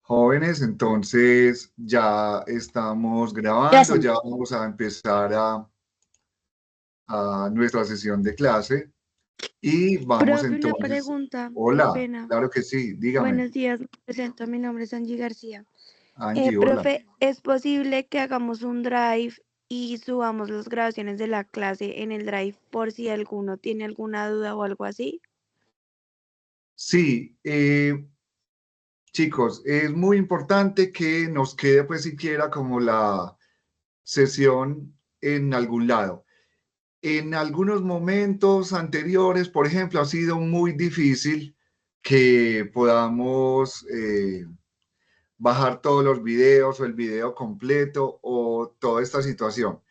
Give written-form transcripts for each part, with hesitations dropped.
Jóvenes, entonces ya estamos Ya grabando, sí. ya vamos a empezar a nuestra sesión de clase y vamos Profe, una entonces. pregunta, qué Hola, pena. claro que sí, dígame. Buenos días, me presento, mi nombre es Angie García. Angie, hola. Profe, ¿es posible que hagamos un drive y subamos las grabaciones de la clase en el drive por si alguno tiene alguna duda o algo así? Sí, chicos, es muy importante que nos quede pues siquiera como la sesión en algún lado. En algunos momentos anteriores, por ejemplo, ha sido muy difícil que podamos bajar todos los videos o el video completo o toda esta situación.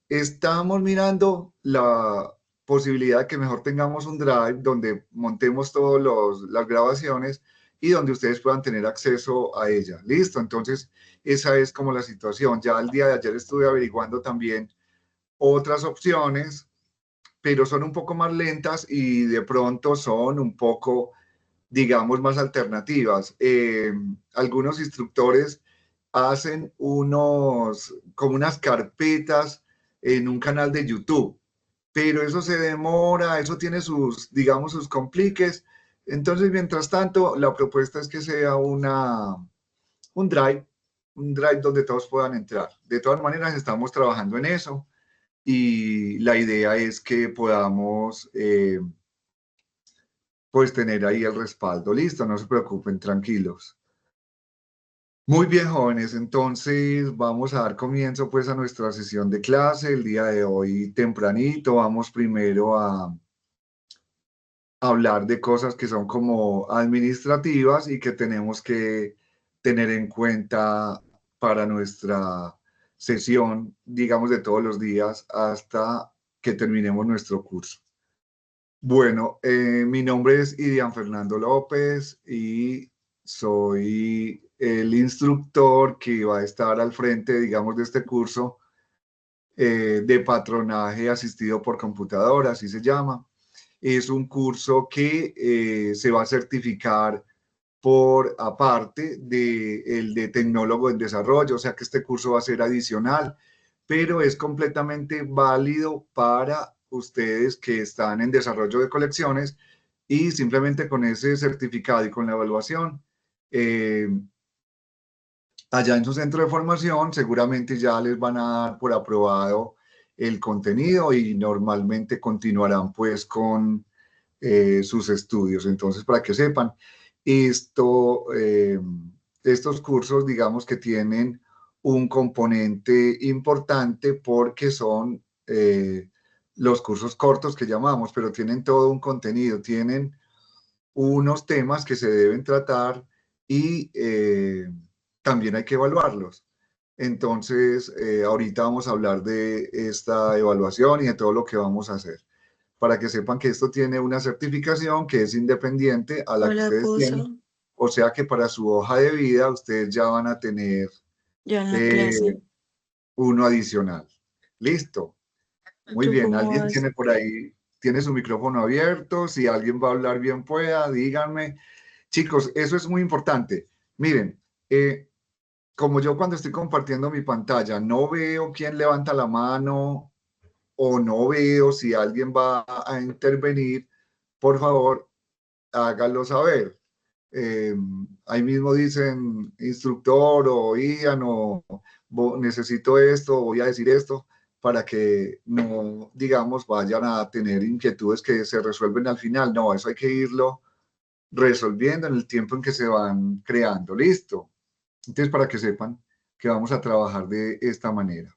Estamos mirando la posibilidad de que mejor tengamos un drive donde montemos todas las grabaciones y donde ustedes puedan tener acceso a ella. Listo, entonces esa es como la situación. Ya el día de ayer estuve averiguando también otras opciones, pero son un poco más lentas y de pronto son un poco, digamos, más alternativas. Algunos instructores hacen como unas carpetas en un canal de YouTube, pero eso se demora, eso tiene sus, digamos, sus compliques. Entonces, mientras tanto, la propuesta es que sea un drive, un drive donde todos puedan entrar. De todas maneras, estamos trabajando en eso y la idea es que podamos pues tener ahí el respaldo. Listo, no se preocupen, tranquilos. Muy bien, jóvenes, entonces vamos a dar comienzo pues a nuestra sesión de clase el día de hoy tempranito. Vamos primero a hablar de cosas que son como administrativas y que tenemos que tener en cuenta para nuestra sesión, digamos, de todos los días hasta que terminemos nuestro curso. Bueno, mi nombre es Idian Fernando López y soy el instructor que va a estar al frente, digamos, de este curso de patronaje asistido por computadora, así se llama. Es un curso que se va a certificar por aparte del de tecnólogo en desarrollo, o sea que este curso va a ser adicional, pero es completamente válido para ustedes que están en desarrollo de colecciones y simplemente con ese certificado y con la evaluación, eh, allá en su centro de formación seguramente ya les van a dar por aprobado el contenido y normalmente continuarán pues con sus estudios. Entonces, para que sepan, esto, estos cursos, digamos que tienen un componente importante porque son los cursos cortos que llamamos, pero tienen todo un contenido, tienen unos temas que se deben tratar y también hay que evaluarlos. Entonces, ahorita vamos a hablar de esta evaluación y de todo lo que vamos a hacer, para que sepan que esto tiene una certificación que es independiente a la que Hola, ustedes tienen, puso o sea que para su hoja de vida ustedes ya van a tener yo en la eh, clase. uno adicional. Listo. Muy ¿Tú bien, cómo alguien vas? tiene por ahí, tiene su micrófono abierto, si alguien va a hablar bien pueda, díganme. Chicos, eso es muy importante. Miren, como yo cuando estoy compartiendo mi pantalla no veo quién levanta la mano o no veo si alguien va a intervenir, por favor, hágalo saber. Eh, Ahí mismo dicen instructor o Ian o necesito esto, voy a decir esto, para que no, digamos, vayan a tener inquietudes que se resuelven al final. No, eso hay que irlo resolviendo en el tiempo en que se van creando. Listo. Entonces, para que sepan que vamos a trabajar de esta manera.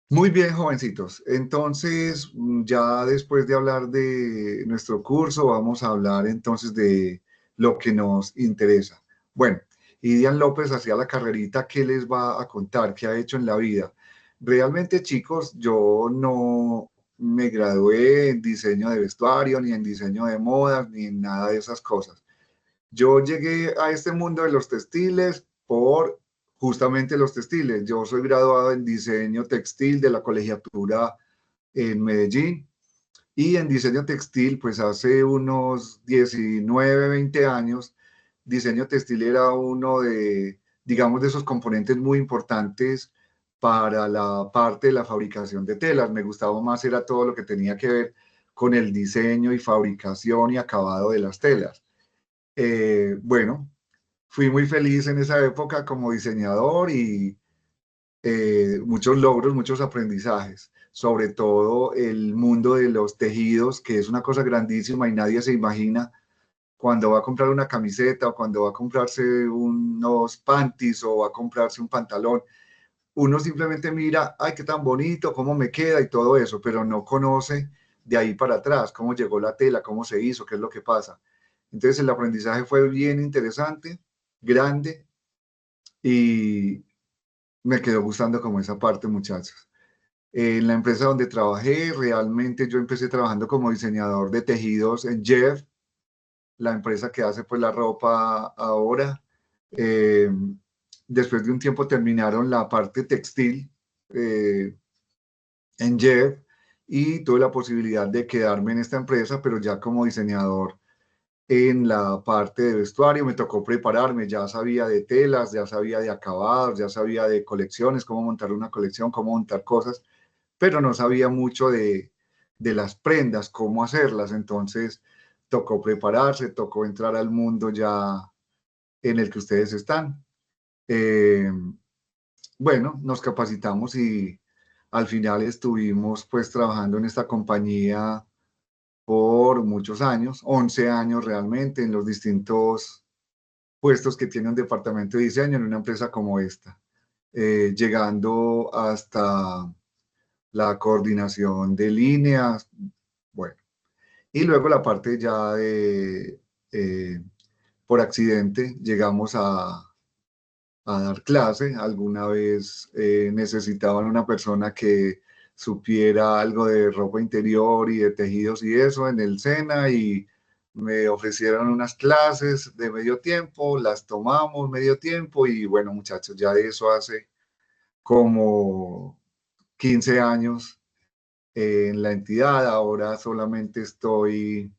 Muy bien, jovencitos. Entonces, ya después de hablar de nuestro curso, vamos a hablar entonces de lo que nos interesa. Bueno, Idian López hacía la carrerita, ¿qué les va a contar? ¿Qué ha hecho en la vida? Realmente, chicos, yo no me gradué en diseño de vestuario, ni en diseño de modas, ni en nada de esas cosas. Yo llegué a este mundo de los textiles por justamente los textiles. Yo soy graduado en diseño textil de la colegiatura en Medellín y en diseño textil, pues hace unos 19, 20 años diseño textil era uno de, digamos, de esos componentes muy importantes para la parte de la fabricación de telas. Me gustaba más era todo lo que tenía que ver con el diseño y fabricación y acabado de las telas. Bueno, fui muy feliz en esa época como diseñador y muchos logros, muchos aprendizajes, sobre todo el mundo de los tejidos, que es una cosa grandísima y nadie se imagina cuando va a comprar una camiseta o cuando va a comprarse unos panties o va a comprarse un pantalón. Uno simplemente mira, ay, qué tan bonito, cómo me queda y todo eso, pero no conoce de ahí para atrás, cómo llegó la tela, cómo se hizo, qué es lo que pasa. Entonces el aprendizaje fue bien interesante, grande y me quedó gustando como esa parte, muchachos. En la empresa donde trabajé, realmente yo empecé trabajando como diseñador de tejidos en Jeff, la empresa que hace pues la ropa ahora. Eh, Después de un tiempo terminaron la parte textil en Jeff y tuve la posibilidad de quedarme en esta empresa, pero ya como diseñador en la parte de vestuario. Me tocó prepararme, ya sabía de telas, ya sabía de acabados, ya sabía de colecciones, cómo montar una colección, cómo montar cosas, pero no sabía mucho de las prendas, cómo hacerlas. Entonces tocó prepararse, tocó entrar al mundo ya en el que ustedes están. Eh, bueno, nos capacitamos y al final estuvimos pues trabajando en esta compañía por muchos años, 11 años realmente, en los distintos puestos que tiene un departamento de diseño en una empresa como esta, llegando hasta la coordinación de líneas, bueno, y luego la parte ya de, por accidente, llegamos a dar clase. Alguna vez necesitaban una persona que supiera algo de ropa interior y de tejidos y eso en el SENA y me ofrecieron unas clases de medio tiempo, las tomamos medio tiempo y bueno, muchachos, ya de eso hace como 15 años en la entidad. Ahora solamente estoy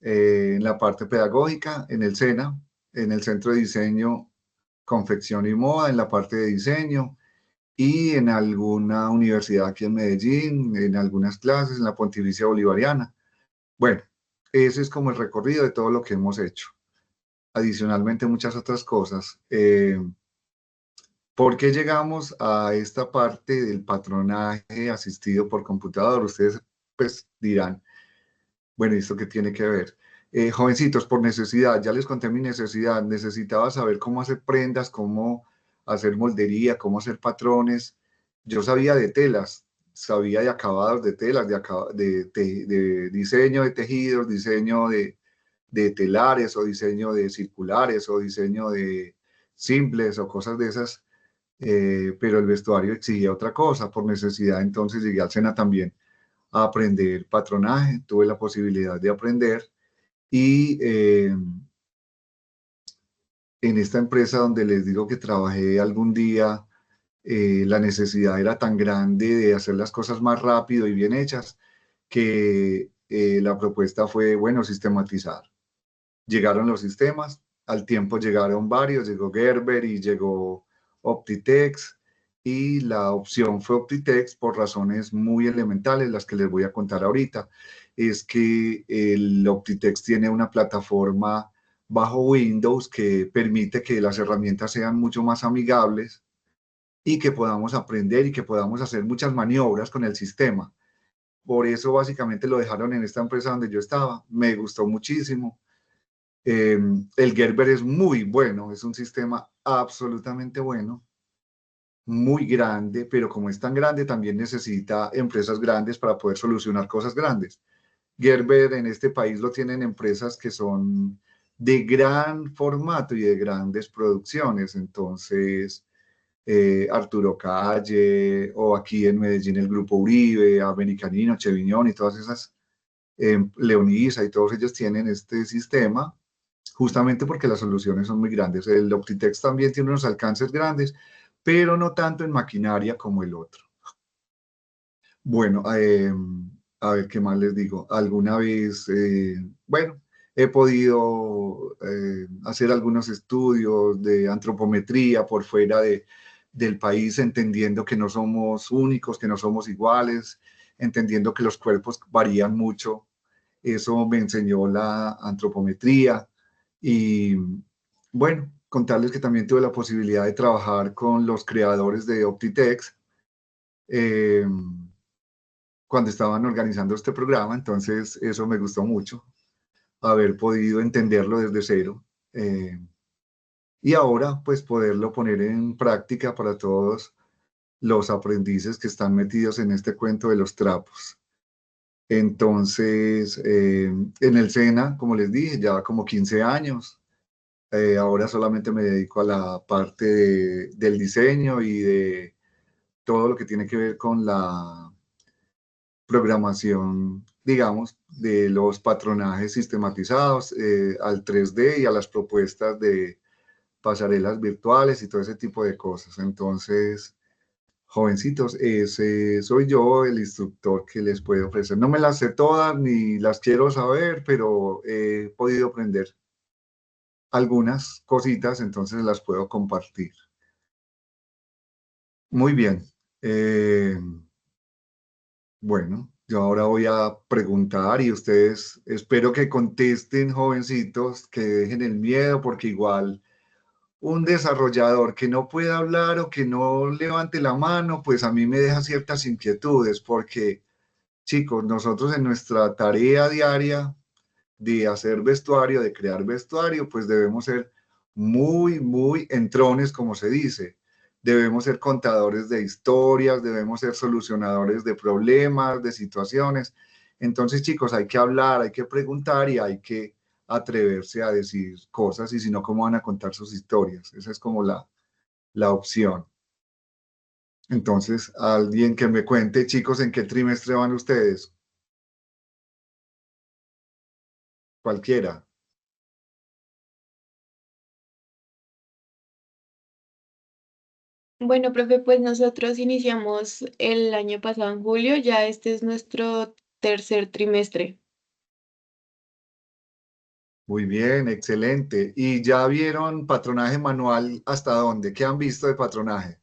en la parte pedagógica, en el SENA, en el Centro de Diseño, Confección y Moda, en la parte de diseño y en alguna universidad aquí en Medellín, en algunas clases, en la Pontificia Bolivariana. Bueno, ese es como el recorrido de todo lo que hemos hecho. Adicionalmente, muchas otras cosas. ¿Por qué llegamos a esta parte del patronaje asistido por computador? Ustedes pues dirán, bueno, ¿y esto qué tiene que ver? Jovencitos, por necesidad, ya les conté mi necesidad, necesitaba saber cómo hacer prendas, cómo hacer moldería, cómo hacer patrones. Yo sabía de telas, sabía de acabados de telas, de diseño de tejidos, diseño de telares o diseño de circulares o diseño de simples o cosas de esas, pero el vestuario exigía otra cosa por necesidad, entonces llegué al SENA también a aprender patronaje, tuve la posibilidad de aprender y en esta empresa donde les digo que trabajé algún día, la necesidad era tan grande de hacer las cosas más rápido y bien hechas que la propuesta fue, bueno, sistematizar. Llegaron los sistemas, al tiempo llegaron varios, llegó Gerber y llegó Optitex y la opción fue Optitex por razones muy elementales, las que les voy a contar ahorita. Es que el Optitex tiene una plataforma bajo Windows que permite que las herramientas sean mucho más amigables y que podamos aprender y que podamos hacer muchas maniobras con el sistema. Por eso básicamente lo dejaron en esta empresa donde yo estaba. Me gustó muchísimo. El Gerber es muy bueno, es un sistema absolutamente bueno, muy grande, pero como es tan grande, también necesita empresas grandes para poder solucionar cosas grandes. Gerber en este país lo tienen empresas que son de gran formato y de grandes producciones, entonces Arturo Calle o aquí en Medellín el Grupo Uribe, Americanino, Cheviñón y todas esas, Leonisa y todos ellos tienen este sistema justamente porque las soluciones son muy grandes. El Optitex también tiene unos alcances grandes, pero no tanto en maquinaria como el otro. Bueno, a ver qué más les digo. Alguna vez, bueno, he podido hacer algunos estudios de antropometría por fuera del país, entendiendo que no somos únicos, que no somos iguales, entendiendo que los cuerpos varían mucho. Eso me enseñó la antropometría. Y bueno, contarles que también tuve la posibilidad de trabajar con los creadores de Optitex eh, cuando estaban organizando este programa, entonces eso me gustó mucho, haber podido entenderlo desde cero. Y ahora pues poderlo poner en práctica para todos los aprendices que están metidos en este cuento de los trapos. Entonces, en el SENA, como les dije, ya como 15 años. Ahora solamente me dedico a la parte del diseño y de todo lo que tiene que ver con la programación, digamos, de los patronajes sistematizados al 3D y a las propuestas de pasarelas virtuales y todo ese tipo de cosas. Entonces, jovencitos, ese soy yo, el instructor que les puedo ofrecer. No me las sé todas ni las quiero saber, pero he podido aprender algunas cositas, entonces las puedo compartir. Muy bien. Eh, bueno, yo ahora voy a preguntar y ustedes espero que contesten, jovencitos, que dejen el miedo, porque igual un desarrollador que no pueda hablar o que no levante la mano, pues a mí me deja ciertas inquietudes, porque chicos, nosotros en nuestra tarea diaria de hacer vestuario, de crear vestuario, pues debemos ser muy entrones, como se dice. Debemos ser contadores de historias, debemos ser solucionadores de problemas, de situaciones. Entonces, chicos, hay que hablar, hay que preguntar y hay que atreverse a decir cosas, y si no, ¿cómo van a contar sus historias? Esa es como la opción. Entonces, alguien que me cuente, chicos, ¿en qué trimestre van ustedes? Cualquiera. Bueno, profe, pues nosotros iniciamos el año pasado en julio, ya este es nuestro tercer trimestre. Muy bien, excelente. ¿Y ya vieron patronaje manual hasta dónde? ¿Qué han visto de patronaje?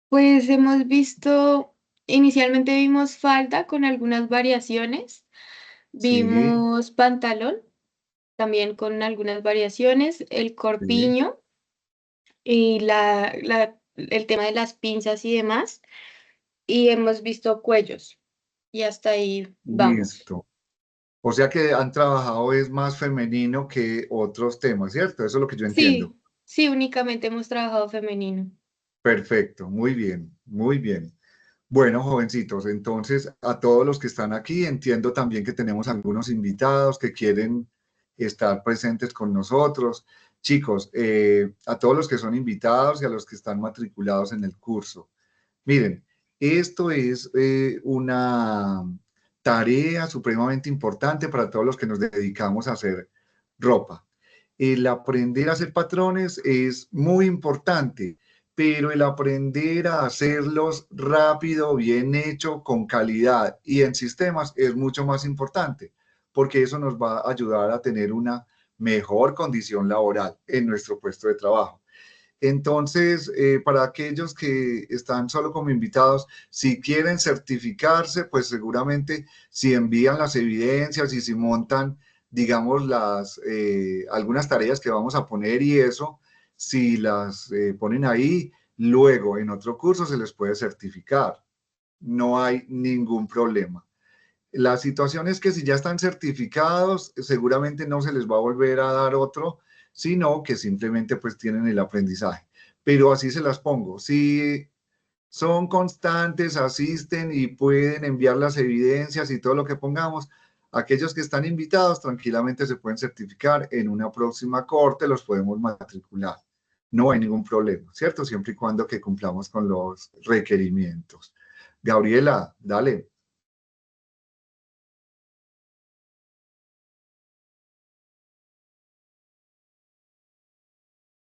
Pues hemos visto, inicialmente vimos falda con algunas variaciones, Sí, vimos pantalón también con algunas variaciones, el sí, corpiño y el tema de las pinzas y demás, y hemos visto cuellos y hasta ahí vamos. listo. O sea que han trabajado es más femenino que otros temas, ¿cierto? Eso es lo que yo entiendo. Sí, sí, únicamente hemos trabajado femenino. Perfecto, muy bien, muy bien. Bueno, jovencitos, entonces a todos los que están aquí, entiendo también que tenemos algunos invitados que quieren estar presentes con nosotros. Chicos, a todos los que son invitados y a los que están matriculados en el curso. Miren, esto es una tarea supremamente importante para todos los que nos dedicamos a hacer ropa. El aprender a hacer patrones es muy importante, pero el aprender a hacerlos rápido, bien hecho, con calidad y en sistemas es mucho más importante, porque eso nos va a ayudar a tener una mejor condición laboral en nuestro puesto de trabajo. Entonces, para aquellos que están solo como invitados, si quieren certificarse, pues seguramente si envían las evidencias y si montan, digamos, algunas tareas que vamos a poner y eso, si las ponen ahí, luego en otro curso se les puede certificar. No hay ningún problema. La situación es que si ya están certificados, seguramente no se les va a volver a dar otro, sino que simplemente pues tienen el aprendizaje. Pero así se las pongo. Si son constantes, asisten y pueden enviar las evidencias y todo lo que pongamos, aquellos que están invitados tranquilamente se pueden certificar. En una próxima corte los podemos matricular. No hay ningún problema, ¿cierto? Siempre y cuando que cumplamos con los requerimientos. Gabriela, dale.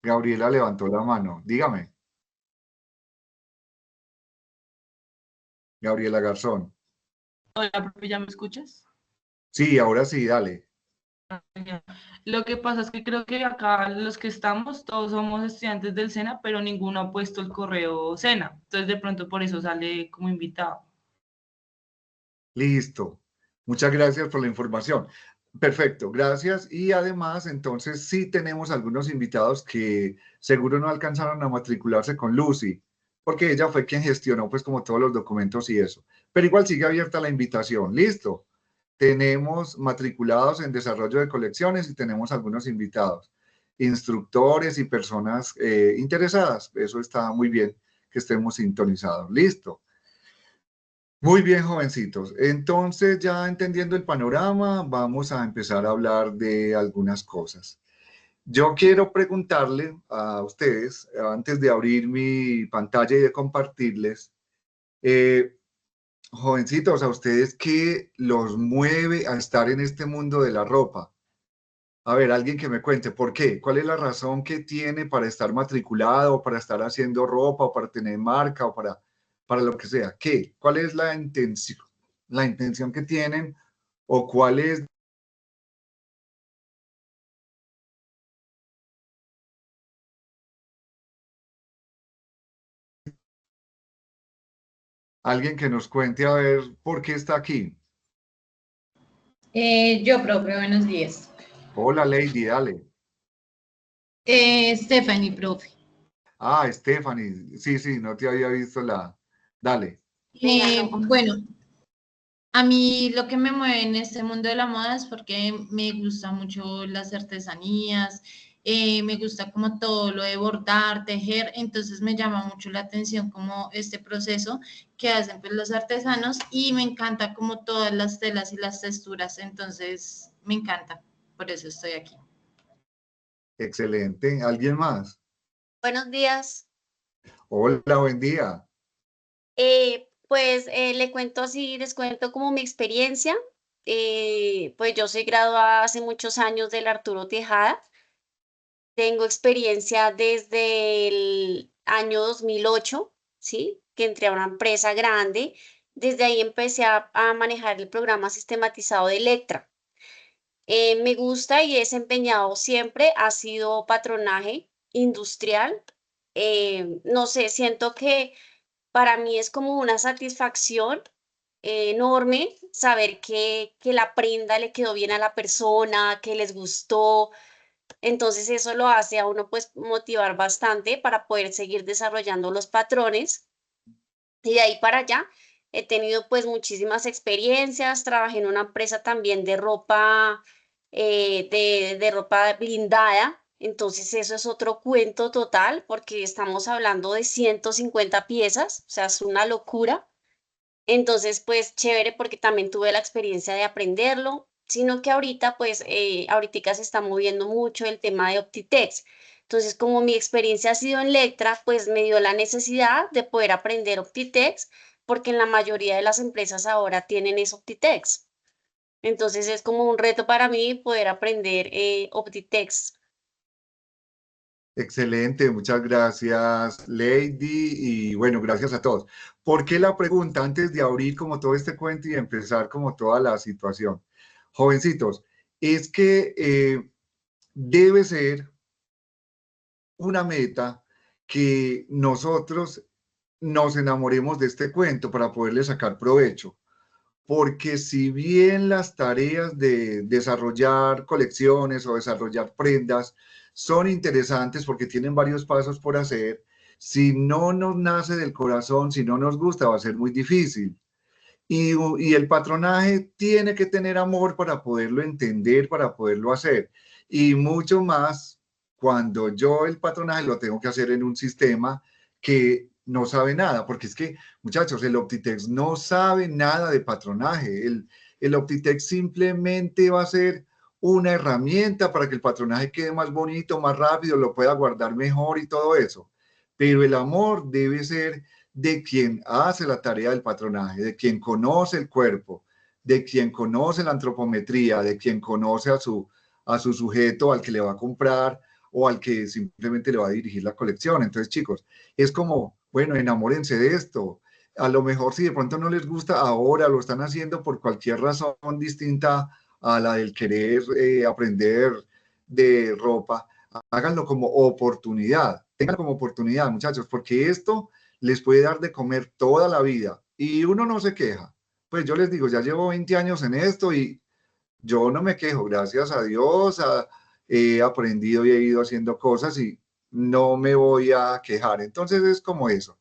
Gabriela levantó la mano. Dígame, Gabriela Garzón. Hola, profe, ¿ya me escuchas? Sí, ahora sí, dale. Lo que pasa es que creo que acá los que estamos, todos somos estudiantes del SENA, pero ninguno ha puesto el correo SENA. Entonces, de pronto por eso sale como invitado. Listo. Muchas gracias por la información. Perfecto, gracias. Y además, entonces sí tenemos algunos invitados que seguro no alcanzaron a matricularse con Lucy, porque ella fue quien gestionó pues como todos los documentos y eso. Pero igual sigue abierta la invitación. Listo. Tenemos matriculados en desarrollo de colecciones y tenemos algunos invitados, instructores y personas interesadas. Eso está muy bien que estemos sintonizados. Listo. Muy bien, jovencitos. Entonces, ya entendiendo el panorama, vamos a empezar a hablar de algunas cosas. Yo quiero preguntarle a ustedes, antes de abrir mi pantalla y de compartirles, eh, jovencitos, a ustedes, ¿qué los mueve a estar en este mundo de la ropa? A ver, alguien que me cuente, ¿por qué? ¿Cuál es la razón que tiene para estar matriculado, para estar haciendo ropa, o para tener marca, o para lo que sea? ¿Qué? ¿Cuál es la intención que tienen, o cuál es alguien que nos cuente a ver por qué está aquí? Yo, profe, buenos días. Hola, Lady, dale. Stephanie, profe. Ah, Stephanie, sí, sí, no te había visto la... Dale. Bueno, a mí lo que me mueve en este mundo de la moda es porque me gusta mucho las artesanías, me gusta como todo lo de bordar, tejer, entonces me llama mucho la atención como este proceso que hacen pues los artesanos y me encanta como todas las telas y las texturas, entonces me encanta, por eso estoy aquí. Excelente. ¿Alguien más? Buenos días. Hola, buen día. Le cuento así, les cuento como mi experiencia. Pues yo soy graduada hace muchos años del Arturo Tejada. Tengo experiencia desde el año 2008, ¿sí? Que entré a una empresa grande. Desde ahí empecé a manejar el programa sistematizado de Electra. Me gusta y he desempeñado siempre, ha sido patronaje industrial. No sé, siento que para mí es como una satisfacción enorme saber que la prenda le quedó bien a la persona, que les gustó. Entonces eso lo hace a uno pues motivar bastante para poder seguir desarrollando los patrones. Y de ahí para allá he tenido pues muchísimas experiencias. Trabajé en una empresa también de ropa, de ropa blindada. Entonces eso es otro cuento total porque estamos hablando de 150 piezas, o sea, es una locura. Entonces, pues chévere porque también tuve la experiencia de aprenderlo, sino que ahorita, pues, ahorita se está moviendo mucho el tema de Optitex. Entonces, como mi experiencia ha sido en Lectra, pues me dio la necesidad de poder aprender Optitex, porque en la mayoría de las empresas ahora tienen es Optitex. Entonces, es como un reto para mí poder aprender Optitex. Excelente, muchas gracias, Lady, y bueno, gracias a todos. ¿Por qué la pregunta antes de abrir como todo este cuento y empezar como toda la situación? Jovencitos, es que debe ser una meta que nosotros nos enamoremos de este cuento para poderle sacar provecho. Porque si bien las tareas de desarrollar colecciones o desarrollar prendas son interesantes porque tienen varios pasos por hacer, si no nos nace del corazón, si no nos gusta, va a ser muy difícil. Y el patronaje tiene que tener amor para poderlo entender, para poderlo hacer. Y mucho más cuando yo el patronaje lo tengo que hacer en un sistema que no sabe nada, porque es que, muchachos, el Optitex no sabe nada de patronaje. El Optitex simplemente va a ser una herramienta para que el patronaje quede más bonito, más rápido, lo pueda guardar mejor y todo eso. Pero el amor debe ser de quien hace la tarea del patronaje, de quien conoce el cuerpo, de quien conoce la antropometría, de quien conoce a su sujeto al que le va a comprar o al que simplemente le va a dirigir la colección. Entonces, chicos, es como, bueno, enamórense de esto. A lo mejor si de pronto no les gusta ahora, lo están haciendo por cualquier razón distinta a la del querer aprender de ropa, háganlo como oportunidad, tengan como oportunidad, muchachos, porque esto les puede dar de comer toda la vida y uno no se queja. Pues yo les digo, ya llevo 20 años en esto y yo no me quejo, gracias a Dios, he aprendido y he ido haciendo cosas y no me voy a quejar. Entonces es como eso,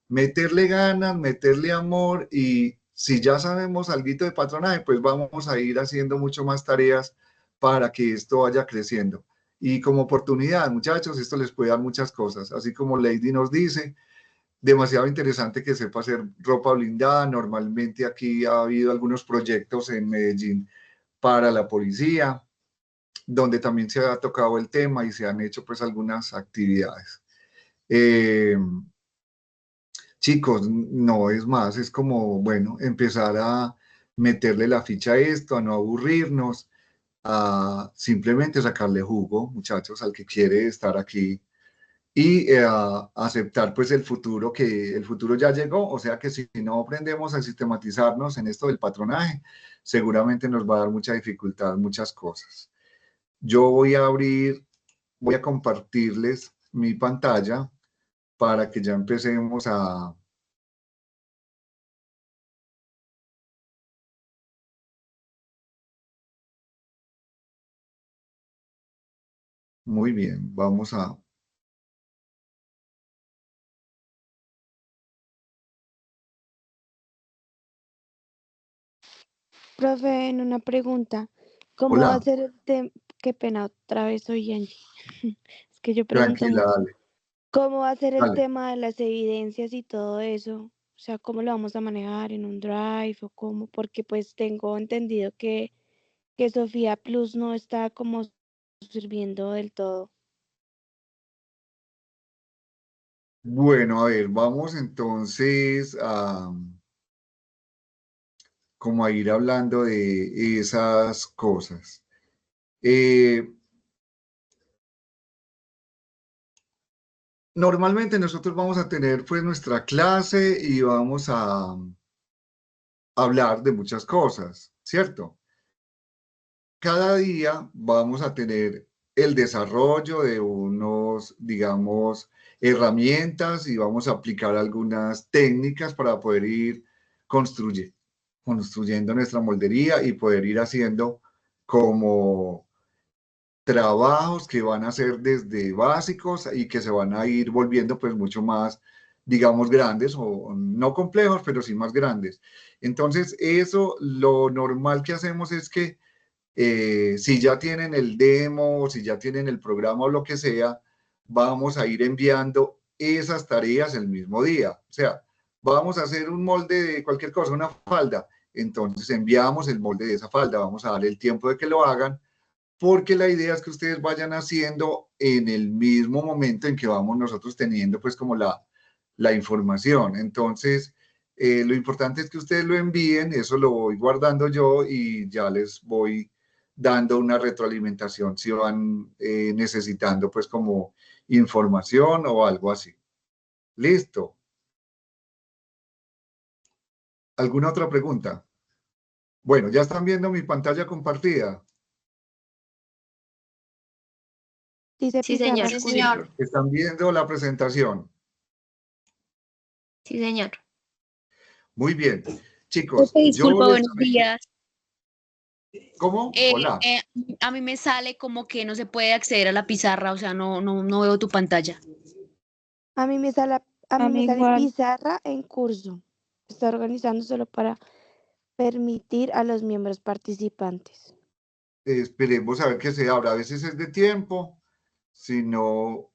meterle ganas, meterle amor y si ya sabemos algo de patronaje, pues vamos a ir haciendo mucho más tareas para que esto vaya creciendo. Y como oportunidad, muchachos, esto les puede dar muchas cosas, así como Lady nos dice, demasiado interesante que sepa hacer ropa blindada. Normalmente aquí ha habido algunos proyectos en Medellín para la policía, donde también se ha tocado el tema y se han hecho pues algunas actividades. Chicos, no es más, es como, bueno, empezar a meterle la ficha a esto, a no aburrirnos, a simplemente sacarle jugo, muchachos, al que quiere estar aquí y aceptar pues el futuro, que el futuro ya llegó, o sea que si no aprendemos a sistematizarnos en esto del patronaje, seguramente nos va a dar mucha dificultad, muchas cosas. Yo voy a compartirles mi pantalla para que ya empecemos a... Muy bien, vamos a... Profe, en una pregunta, ¿cómo va a Hola, ser el tema? Qué pena, otra vez soy Angie. Es que yo pregunto tranquila, mucho. dale, ¿Cómo va a ser el dale. tema de las evidencias y todo eso? O sea, ¿cómo lo vamos a manejar en un drive o cómo? Porque pues tengo entendido que Sofía Plus no está como sirviendo del todo. Bueno, a ver, vamos entonces a como a ir hablando de esas cosas. Eh, Normalmente nosotros vamos a tener pues nuestra clase y vamos a hablar de muchas cosas, ¿cierto? Cada día vamos a tener el desarrollo de unos, digamos, herramientas y vamos a aplicar algunas técnicas para poder ir construyendo nuestra moldería y poder ir haciendo como trabajos que van a ser desde básicos y que se van a ir volviendo pues mucho más, digamos, grandes o no complejos, pero sí más grandes. Entonces, eso lo normal que hacemos es que si ya tienen el demo, si ya tienen el programa o lo que sea, vamos a ir enviando esas tareas el mismo día. O sea, vamos a hacer un molde de cualquier cosa, una falda. Entonces enviamos el molde de esa falda, vamos a darle el tiempo de que lo hagan, porque la idea es que ustedes vayan haciendo en el mismo momento en que vamos nosotros teniendo pues como la información. Entonces, lo importante es que ustedes lo envíen, eso lo voy guardando yo y ya les voy dando una retroalimentación si van necesitando pues como información o algo así. Listo. ¿Alguna otra pregunta? Bueno, ya están viendo mi pantalla compartida. Dice Sí, Pizarra señor. Sí, Curso. señor. Están viendo la presentación. Sí, señor. Muy bien. Chicos, Profe, yo disculpa, les... buenos días. ¿Cómo? Eh, Hola. eh, a mí me sale como que no se puede acceder a la pizarra, o sea, no veo tu pantalla. A mí me sale, a A mí me mí sale igual. Pizarra en curso. Está organizando solo para permitir a los miembros participantes. Esperemos a ver qué se abra. A veces es de tiempo, si no,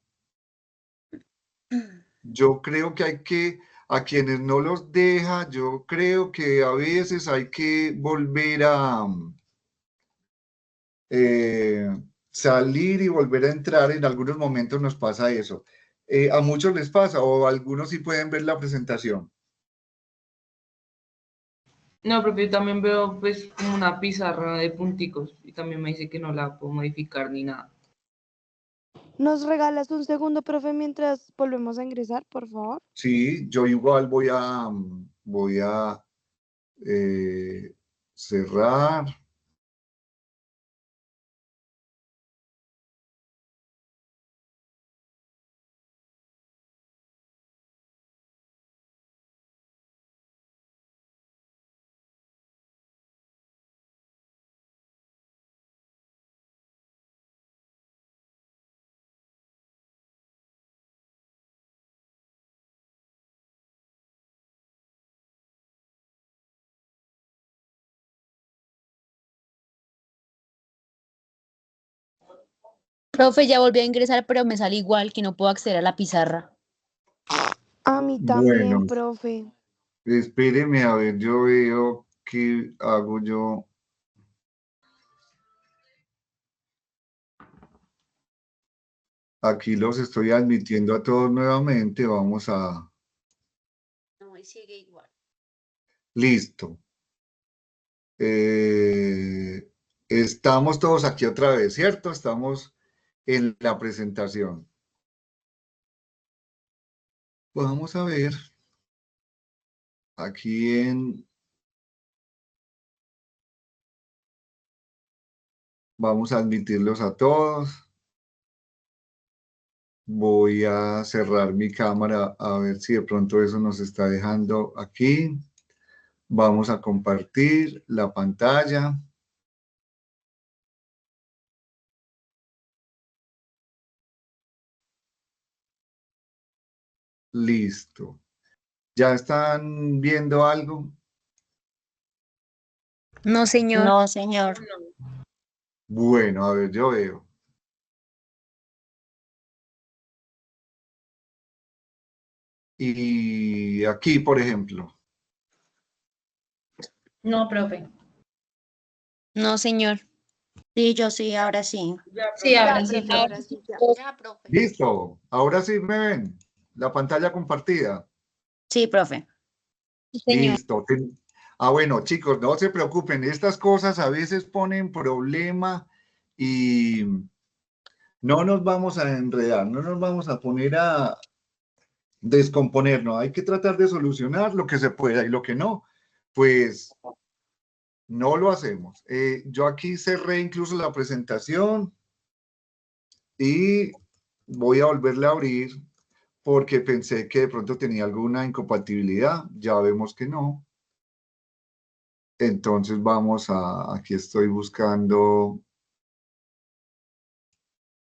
yo creo que hay que, a quienes no los deja, yo creo que a veces hay que volver a eh, salir y volver a entrar. En algunos momentos nos pasa eso. A muchos les pasa, o algunos sí pueden ver la presentación. No, porque yo también veo pues como una pizarra de punticos y también me dice que no la puedo modificar ni nada. ¿Nos regalas un segundo, profe, mientras volvemos a ingresar, por favor? Sí, yo igual voy a cerrar. Profe, ya volví a ingresar, pero me sale igual que no puedo acceder a la pizarra. A mí también, Bueno, profe. espéreme, a ver, yo veo qué hago yo. Aquí los estoy admitiendo a todos nuevamente. Vamos a... No, y sigue igual. Listo. Estamos todos aquí otra vez, ¿cierto? Estamos en la presentación. Vamos a ver. Aquí en... Vamos a admitirlos a todos. Voy a cerrar mi cámara a ver si de pronto eso nos está dejando aquí. Vamos a compartir la pantalla. Listo. ¿Ya están viendo algo? No, señor. No, señor. Bueno, a ver, yo veo. Y aquí, por ejemplo. No, profe. No, señor. Sí, yo sí, ahora sí. Ya, Sí, profe. ahora Ya, sí, profe, profe. ahora sí, ya. Ya, profe. Listo. Ahora sí me ven. La pantalla compartida. Sí, profe. Sí, señor. Listo. Bueno, chicos, no se preocupen. Estas cosas a veces ponen problema y no nos vamos a enredar, no nos vamos a poner a descomponernos. Hay que tratar de solucionar lo que se pueda y lo que no, pues no lo hacemos. Yo aquí cerré incluso la presentación y voy a volverle a abrir porque pensé que de pronto tenía alguna incompatibilidad. Ya vemos que no. Entonces vamos a, aquí estoy buscando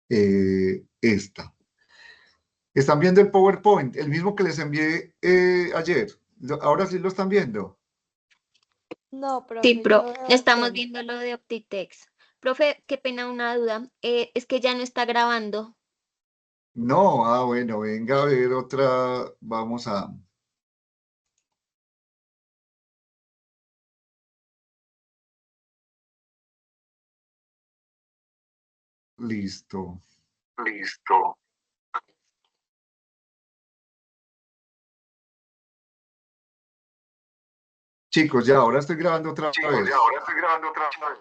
esta. ¿Están viendo el PowerPoint? El mismo que les envié ayer. Ahora sí lo están viendo. No, Sí, profe, yo veo estamos todo. viendo lo de Optitex. Profe, qué pena una duda. Es que ya no está grabando. No, bueno, venga a ver otra. Vamos a... Listo. Listo. Chicos, ya ahora estoy grabando otra Chicos, vez. ya ahora estoy grabando otra vez.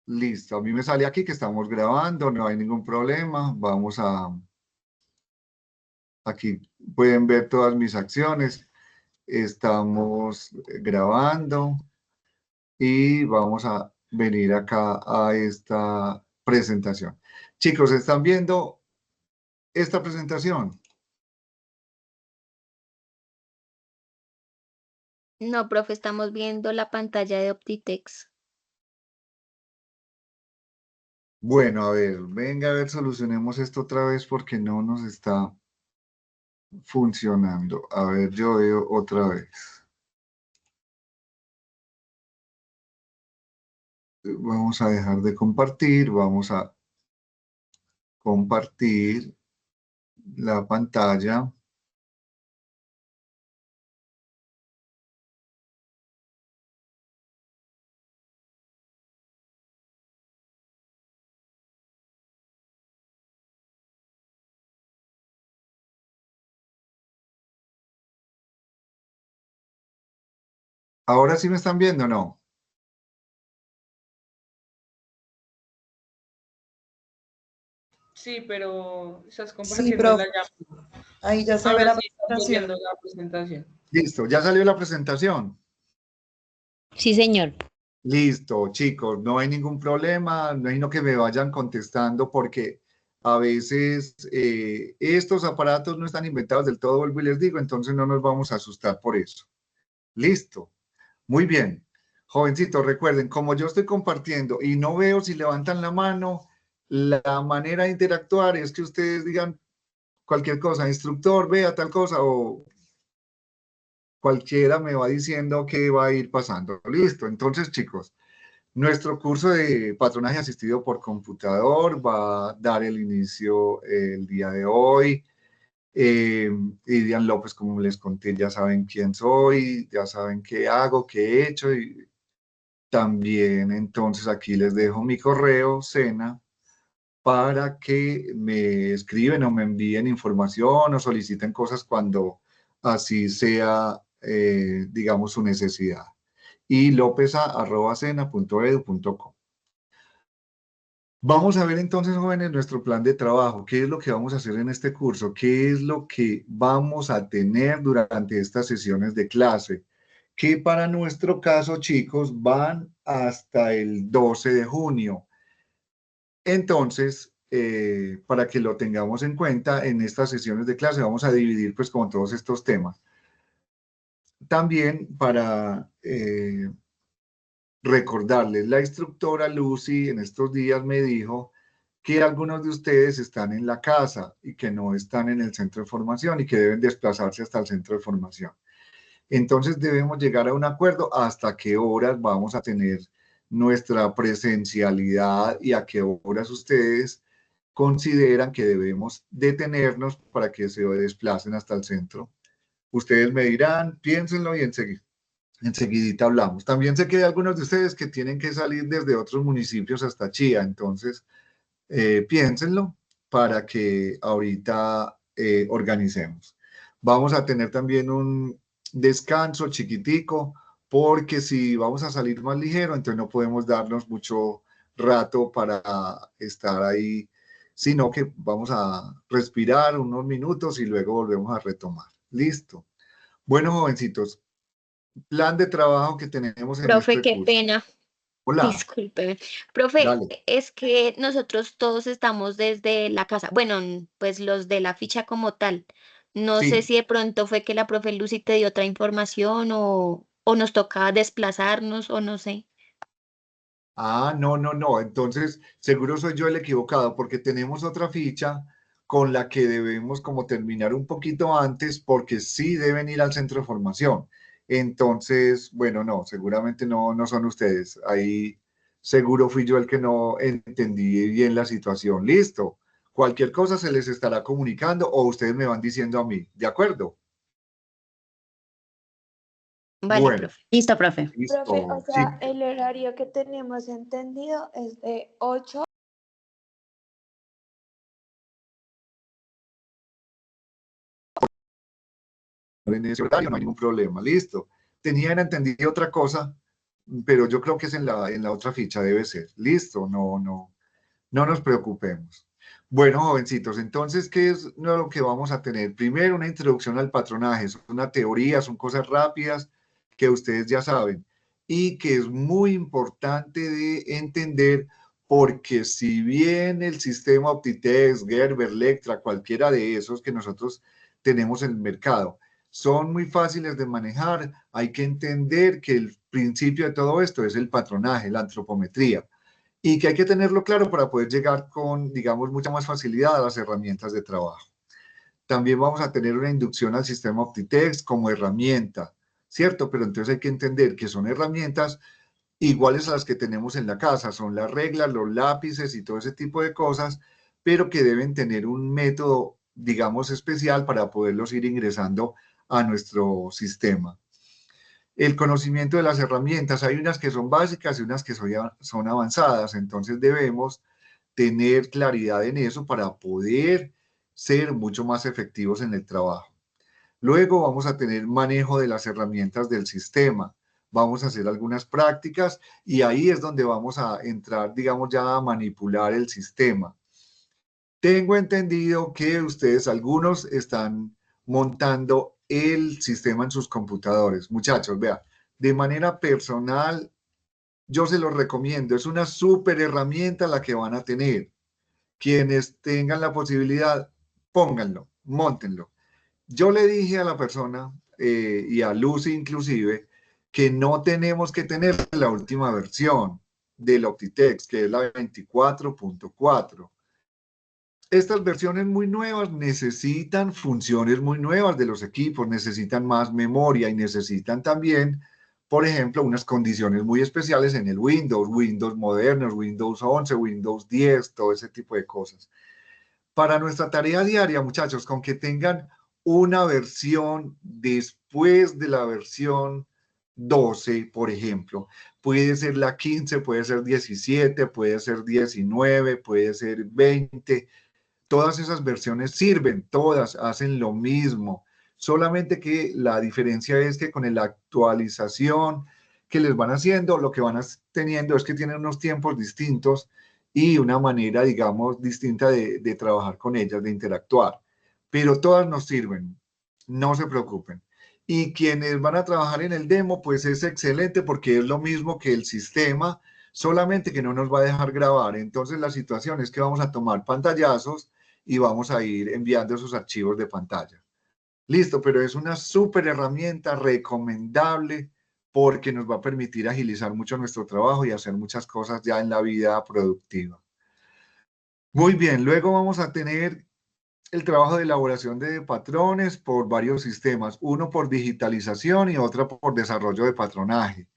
Listo, a mí me sale aquí que estamos grabando, no hay ningún problema. Vamos a... Aquí pueden ver todas mis acciones. Estamos grabando y vamos a venir acá a esta presentación. Chicos, ¿están viendo esta presentación? No, profe, estamos viendo la pantalla de Optitex. Bueno, a ver, venga a ver, solucionemos esto otra vez porque no nos está funcionando. A ver, yo veo otra vez. Vamos a dejar de compartir, vamos a compartir la pantalla. ¿Ahora sí me están viendo o no? Sí, pero estás Sí, compartiendo la profe. llama. Ahí ya se ve Ahora la sí estamos presentación. viendo la presentación. Listo, ya salió la presentación. Sí, señor. Listo, chicos, no hay ningún problema, no hay no que me vayan contestando porque a veces estos aparatos no están inventados del todo, vuelvo y les digo, entonces no nos vamos a asustar por eso. Listo, muy bien. Jovencitos, recuerden, como yo estoy compartiendo y no veo si levantan la mano, la manera de interactuar es que ustedes digan cualquier cosa, instructor, vea tal cosa o cualquiera me va diciendo qué va a ir pasando. Listo, entonces chicos, Nuestro curso de patronaje asistido por computador va a dar el inicio el día de hoy. Irian López, como les conté, ya saben quién soy, ya saben qué hago, qué he hecho. Y también entonces aquí les dejo mi correo, Sena, para que me escriben o me envíen información o soliciten cosas cuando así sea, digamos, su necesidad. Y lopeza@sena.edu.co. Vamos a ver entonces, jóvenes, nuestro plan de trabajo. ¿Qué es lo que vamos a hacer en este curso? ¿Qué es lo que vamos a tener durante estas sesiones de clase? Que para nuestro caso, chicos, van hasta el 12 de junio. Entonces, para que lo tengamos en cuenta, en estas sesiones de clase vamos a dividir pues como todos estos temas. También para recordarles, la instructora Lucy en estos días me dijo que algunos de ustedes están en la casa y que no están en el centro de formación y que deben desplazarse hasta el centro de formación. Entonces debemos llegar a un acuerdo hasta qué horas vamos a tener nuestra presencialidad y a qué horas ustedes consideran que debemos detenernos para que se desplacen hasta el centro. Ustedes me dirán, piénsenlo y enseguidita hablamos. También sé que hay algunos de ustedes que tienen que salir desde otros municipios hasta Chía, entonces piénsenlo para que ahorita organicemos. Vamos a tener también un descanso chiquitico, porque si vamos a salir más ligero, entonces no podemos darnos mucho rato para estar ahí, sino que vamos a respirar unos minutos y luego volvemos a retomar. Listo. Bueno, jovencitos, plan de trabajo que tenemos en Profe, este qué curso. pena. Hola, Disculpe. Profe, dale. es que nosotros todos estamos desde la casa. Bueno, pues los de la ficha como tal. No sé Sí. si de pronto fue que la profe Lucy te dio otra información o nos tocaba desplazarnos o no sé. Ah, no, no, no. Entonces, seguro soy yo el equivocado porque tenemos otra ficha con la que debemos como terminar un poquito antes porque sí deben ir al centro de formación. Entonces, bueno, no, seguramente no son ustedes. Ahí seguro fui yo el que no entendí bien la situación. Listo. Cualquier cosa se les estará comunicando o ustedes me van diciendo a mí. ¿De acuerdo? Vale, Bueno, profe. Listo, profe. Profe, o listo. Sí. sea, el horario que tenemos entendido es de 8. En ese horario, no hay ningún problema, listo. Tenían entendido otra cosa, pero yo creo que es en la otra ficha, debe ser. Listo, no nos preocupemos. Bueno, jovencitos, entonces, ¿qué es lo que vamos a tener? Primero, una introducción al patronaje, es una teoría, son cosas rápidas que ustedes ya saben y que es muy importante de entender porque si bien el sistema Optitex, Gerber, Lectra, cualquiera de esos que nosotros tenemos en el mercado, son muy fáciles de manejar, hay que entender que el principio de todo esto es el patronaje, la antropometría y que hay que tenerlo claro para poder llegar con, digamos, mucha más facilidad a las herramientas de trabajo. También vamos a tener una inducción al sistema Optitex como herramienta, ¿cierto? Pero entonces hay que entender que son herramientas iguales a las que tenemos en la casa, son las reglas, los lápices y todo ese tipo de cosas, pero que deben tener un método, digamos, especial para poderlos ir ingresando a nuestro sistema. El conocimiento de las herramientas, hay unas que son básicas y unas que son avanzadas, entonces debemos tener claridad en eso para poder ser mucho más efectivos en el trabajo. Luego vamos a tener manejo de las herramientas del sistema, vamos a hacer algunas prácticas y ahí es donde vamos a entrar, digamos, ya a manipular el sistema. Tengo entendido que ustedes, algunos, están montando el sistema en sus computadores. Muchachos, vean, de manera personal, yo se los recomiendo. Es una súper herramienta la que van a tener. Quienes tengan la posibilidad, pónganlo, móntenlo. Yo le dije a la persona, y a Lucy inclusive, que no tenemos que tener la última versión del Optitex, que es la 24.4. Estas versiones muy nuevas necesitan funciones muy nuevas de los equipos, necesitan más memoria y necesitan también por ejemplo, unas condiciones muy especiales en el Windows modernos, Windows 11, Windows 10, todo ese tipo de cosas. Para nuestra tarea diaria, muchachos, con que tengan una versión después de la versión 12, por ejemplo, puede ser la 15, puede ser 17, puede ser 19, puede ser 20, todas esas versiones sirven, todas hacen lo mismo, solamente que la diferencia es que con la actualización que les van haciendo, lo que van teniendo es que tienen unos tiempos distintos y una manera, digamos, distinta de trabajar con ellas, de interactuar. Pero todas nos sirven, no se preocupen. Y quienes van a trabajar en el demo, pues es excelente porque es lo mismo que el sistema, solamente que no nos va a dejar grabar. Entonces la situación es que vamos a tomar pantallazos y vamos a ir enviando esos archivos de pantalla. Listo, pero es una súper herramienta recomendable porque nos va a permitir agilizar mucho nuestro trabajo y hacer muchas cosas ya en la vida productiva. Muy bien, luego vamos a tener el trabajo de elaboración de patrones por varios sistemas, uno por digitalización y otro por desarrollo de patronaje.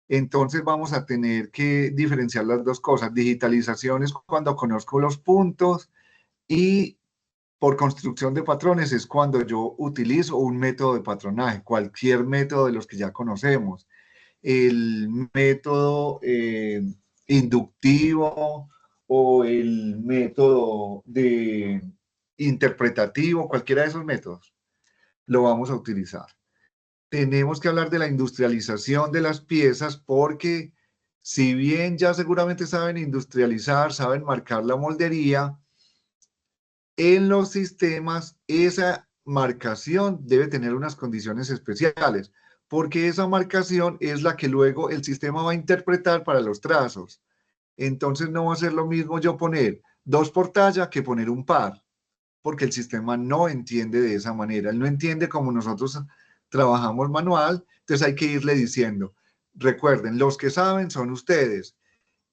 Entonces vamos a tener que diferenciar las dos cosas. Digitalización es cuando conozco los puntos y por construcción de patrones es cuando yo utilizo un método de patronaje, cualquier método de los que ya conocemos. El método inductivo o el método de interpretativo, cualquiera de esos métodos, lo vamos a utilizar. Tenemos que hablar de la industrialización de las piezas porque si bien ya seguramente saben industrializar, saben marcar la moldería, en los sistemas esa marcación debe tener unas condiciones especiales, porque esa marcación es la que luego el sistema va a interpretar para los trazos. Entonces no va a ser lo mismo yo poner 2 por talla que poner un par, porque el sistema no entiende de esa manera. Él no entiende como nosotros trabajamos manual, entonces hay que irle diciendo, recuerden, los que saben son ustedes.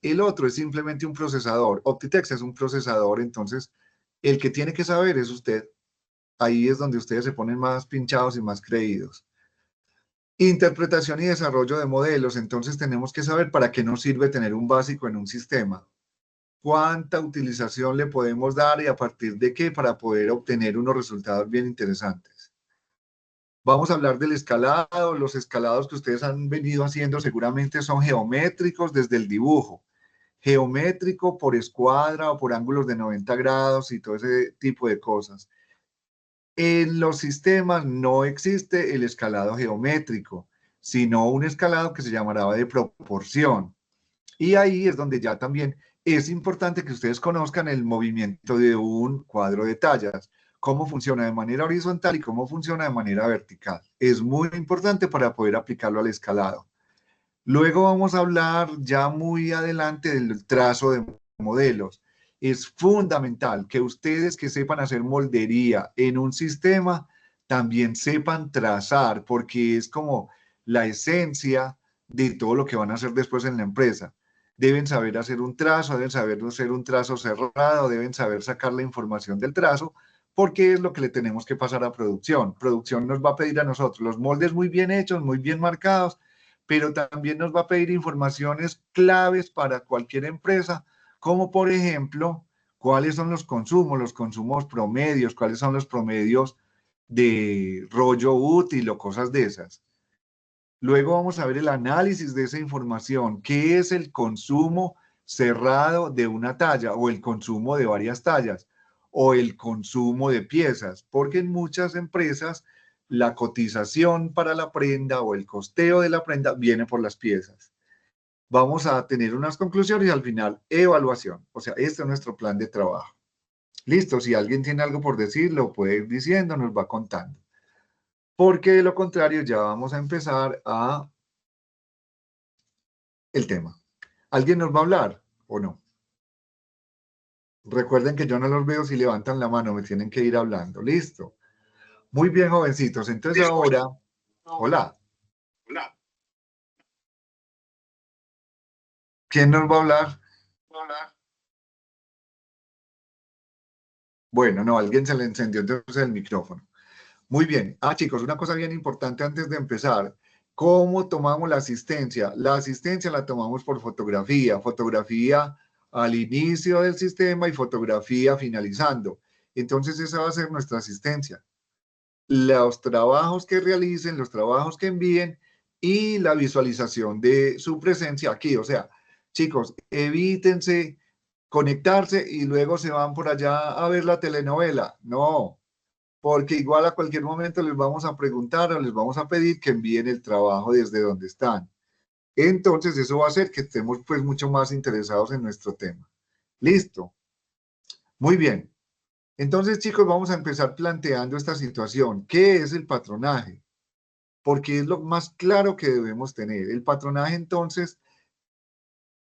El otro es simplemente un procesador. Optitex es un procesador, entonces el que tiene que saber es usted. Ahí es donde ustedes se ponen más pinchados y más creídos. Interpretación y desarrollo de modelos. Entonces tenemos que saber para qué nos sirve tener un básico en un sistema. Cuánta utilización le podemos dar y a partir de qué para poder obtener unos resultados bien interesantes. Vamos a hablar del escalado. Los escalados que ustedes han venido haciendo seguramente son geométricos desde el dibujo. Geométrico por escuadra o por ángulos de 90 grados y todo ese tipo de cosas. En los sistemas no existe el escalado geométrico, sino un escalado que se llamará de proporción. Y ahí es donde ya también es importante que ustedes conozcan el movimiento de un cuadro de tallas, cómo funciona de manera horizontal y cómo funciona de manera vertical. Es muy importante para poder aplicarlo al escalado. Luego vamos a hablar ya muy adelante del trazo de modelos. Es fundamental que ustedes que sepan hacer moldería en un sistema también sepan trazar, porque es como la esencia de todo lo que van a hacer después en la empresa. Deben saber hacer un trazo, deben saber hacer un trazo cerrado, deben saber sacar la información del trazo, porque es lo que le tenemos que pasar a producción. Producción nos va a pedir a nosotros los moldes muy bien hechos, muy bien marcados, pero también nos va a pedir informaciones claves para cualquier empresa, como por ejemplo, cuáles son los consumos promedios, cuáles son los promedios de rollo útil o cosas de esas. Luego vamos a ver el análisis de esa información, qué es el consumo cerrado de una talla o el consumo de varias tallas o el consumo de piezas, porque en muchas empresas la cotización para la prenda o el costeo de la prenda viene por las piezas. Vamos a tener unas conclusiones y al final evaluación. O sea, este es nuestro plan de trabajo. Listo, si alguien tiene algo por decir, lo puede ir diciendo, nos va contando. Porque de lo contrario ya vamos a empezar a el tema. ¿Alguien nos va a hablar o no? Recuerden que yo no los veo si levantan la mano, me tienen que ir hablando. Listo. Muy bien, jovencitos. Entonces ahora, hola. Hola. ¿Quién nos va a hablar? Hola. Bueno, no, alguien se le encendió entonces el micrófono. Muy bien. Chicos, una cosa bien importante antes de empezar. ¿Cómo tomamos la asistencia? La asistencia la tomamos por fotografía, fotografía al inicio del sistema y fotografía finalizando. Entonces esa va a ser nuestra asistencia. Los trabajos que realicen, los trabajos que envíen y la visualización de su presencia aquí. O sea, chicos, evítense conectarse y luego se van por allá a ver la telenovela. No, porque igual a cualquier momento les vamos a preguntar o les vamos a pedir que envíen el trabajo desde donde están. Entonces eso va a hacer que estemos pues mucho más interesados en nuestro tema. ¿Listo? Muy bien. Entonces, chicos, vamos a empezar planteando esta situación. ¿Qué es el patronaje? Porque es lo más claro que debemos tener. El patronaje, entonces,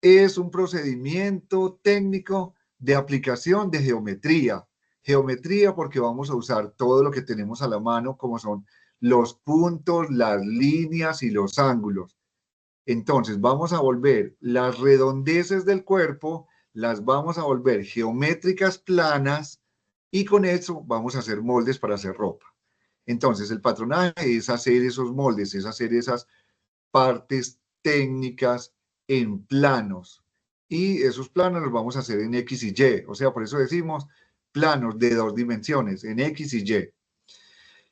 es un procedimiento técnico de aplicación de geometría. Geometría porque vamos a usar todo lo que tenemos a la mano, como son los puntos, las líneas y los ángulos. Entonces, vamos a volver las redondeces del cuerpo, las vamos a volver geométricas planas y con eso vamos a hacer moldes para hacer ropa. Entonces, el patronaje es hacer esos moldes, es hacer esas partes técnicas en planos. Y esos planos los vamos a hacer en X y Y. O sea, por eso decimos planos de 2 dimensiones, en X y Y.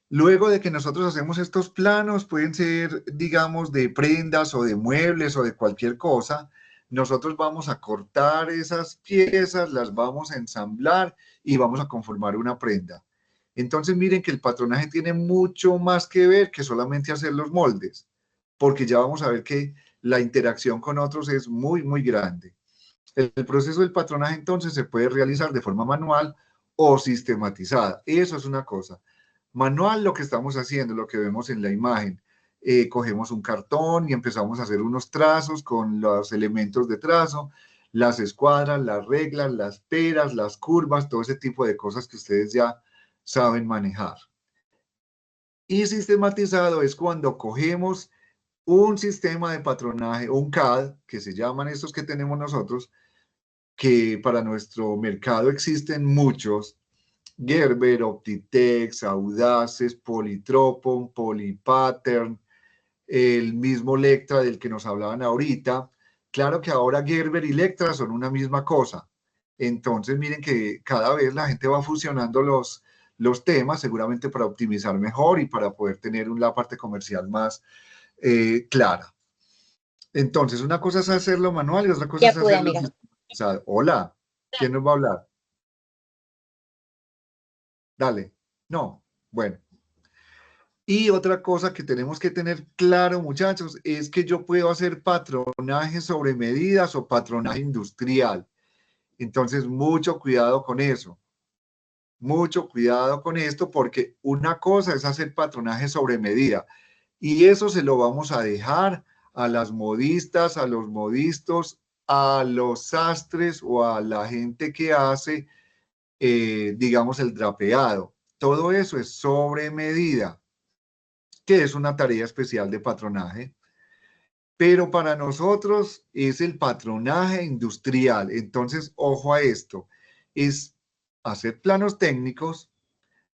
Luego de que nosotros hacemos estos planos, pueden ser, digamos, de prendas o de muebles o de cualquier cosa, nosotros vamos a cortar esas piezas, las vamos a ensamblar y vamos a conformar una prenda. Entonces miren que el patronaje tiene mucho más que ver que solamente hacer los moldes, porque ya vamos a ver que la interacción con otros es muy, muy grande. El proceso del patronaje entonces se puede realizar de forma manual o sistematizada. Eso es una cosa. Manual, lo que estamos haciendo, lo que vemos en la imagen. Cogemos un cartón y empezamos a hacer unos trazos con los elementos de trazo, las escuadras, las reglas, las peras, las curvas, todo ese tipo de cosas que ustedes ya saben manejar. Y sistematizado es cuando cogemos un sistema de patronaje, un CAD, que se llaman estos que tenemos nosotros, que para nuestro mercado existen muchos, Gerber, Optitex, Audaces, Polytropon, Polypattern, el mismo Lectra del que nos hablaban ahorita. Claro que ahora Gerber y Lectra son una misma cosa. Entonces miren que cada vez la gente va fusionando los temas, seguramente para optimizar mejor y para poder tener una parte comercial más clara. Entonces, una cosa es hacerlo manual y otra cosa es hacerlo sistematizado. Hola, ¿quién nos va a hablar? Dale. No, bueno. Y otra cosa que tenemos que tener claro, muchachos, es que yo puedo hacer patronaje sobre medidas o patronaje industrial. Entonces, mucho cuidado con eso. Mucho cuidado con esto porque una cosa es hacer patronaje sobre medida y eso se lo vamos a dejar a las modistas, a los modistos, a los sastres o a la gente que hace, digamos, el drapeado. Todo eso es sobre medida, que es una tarea especial de patronaje. Pero para nosotros es el patronaje industrial. Entonces, ojo a esto, es hacer planos técnicos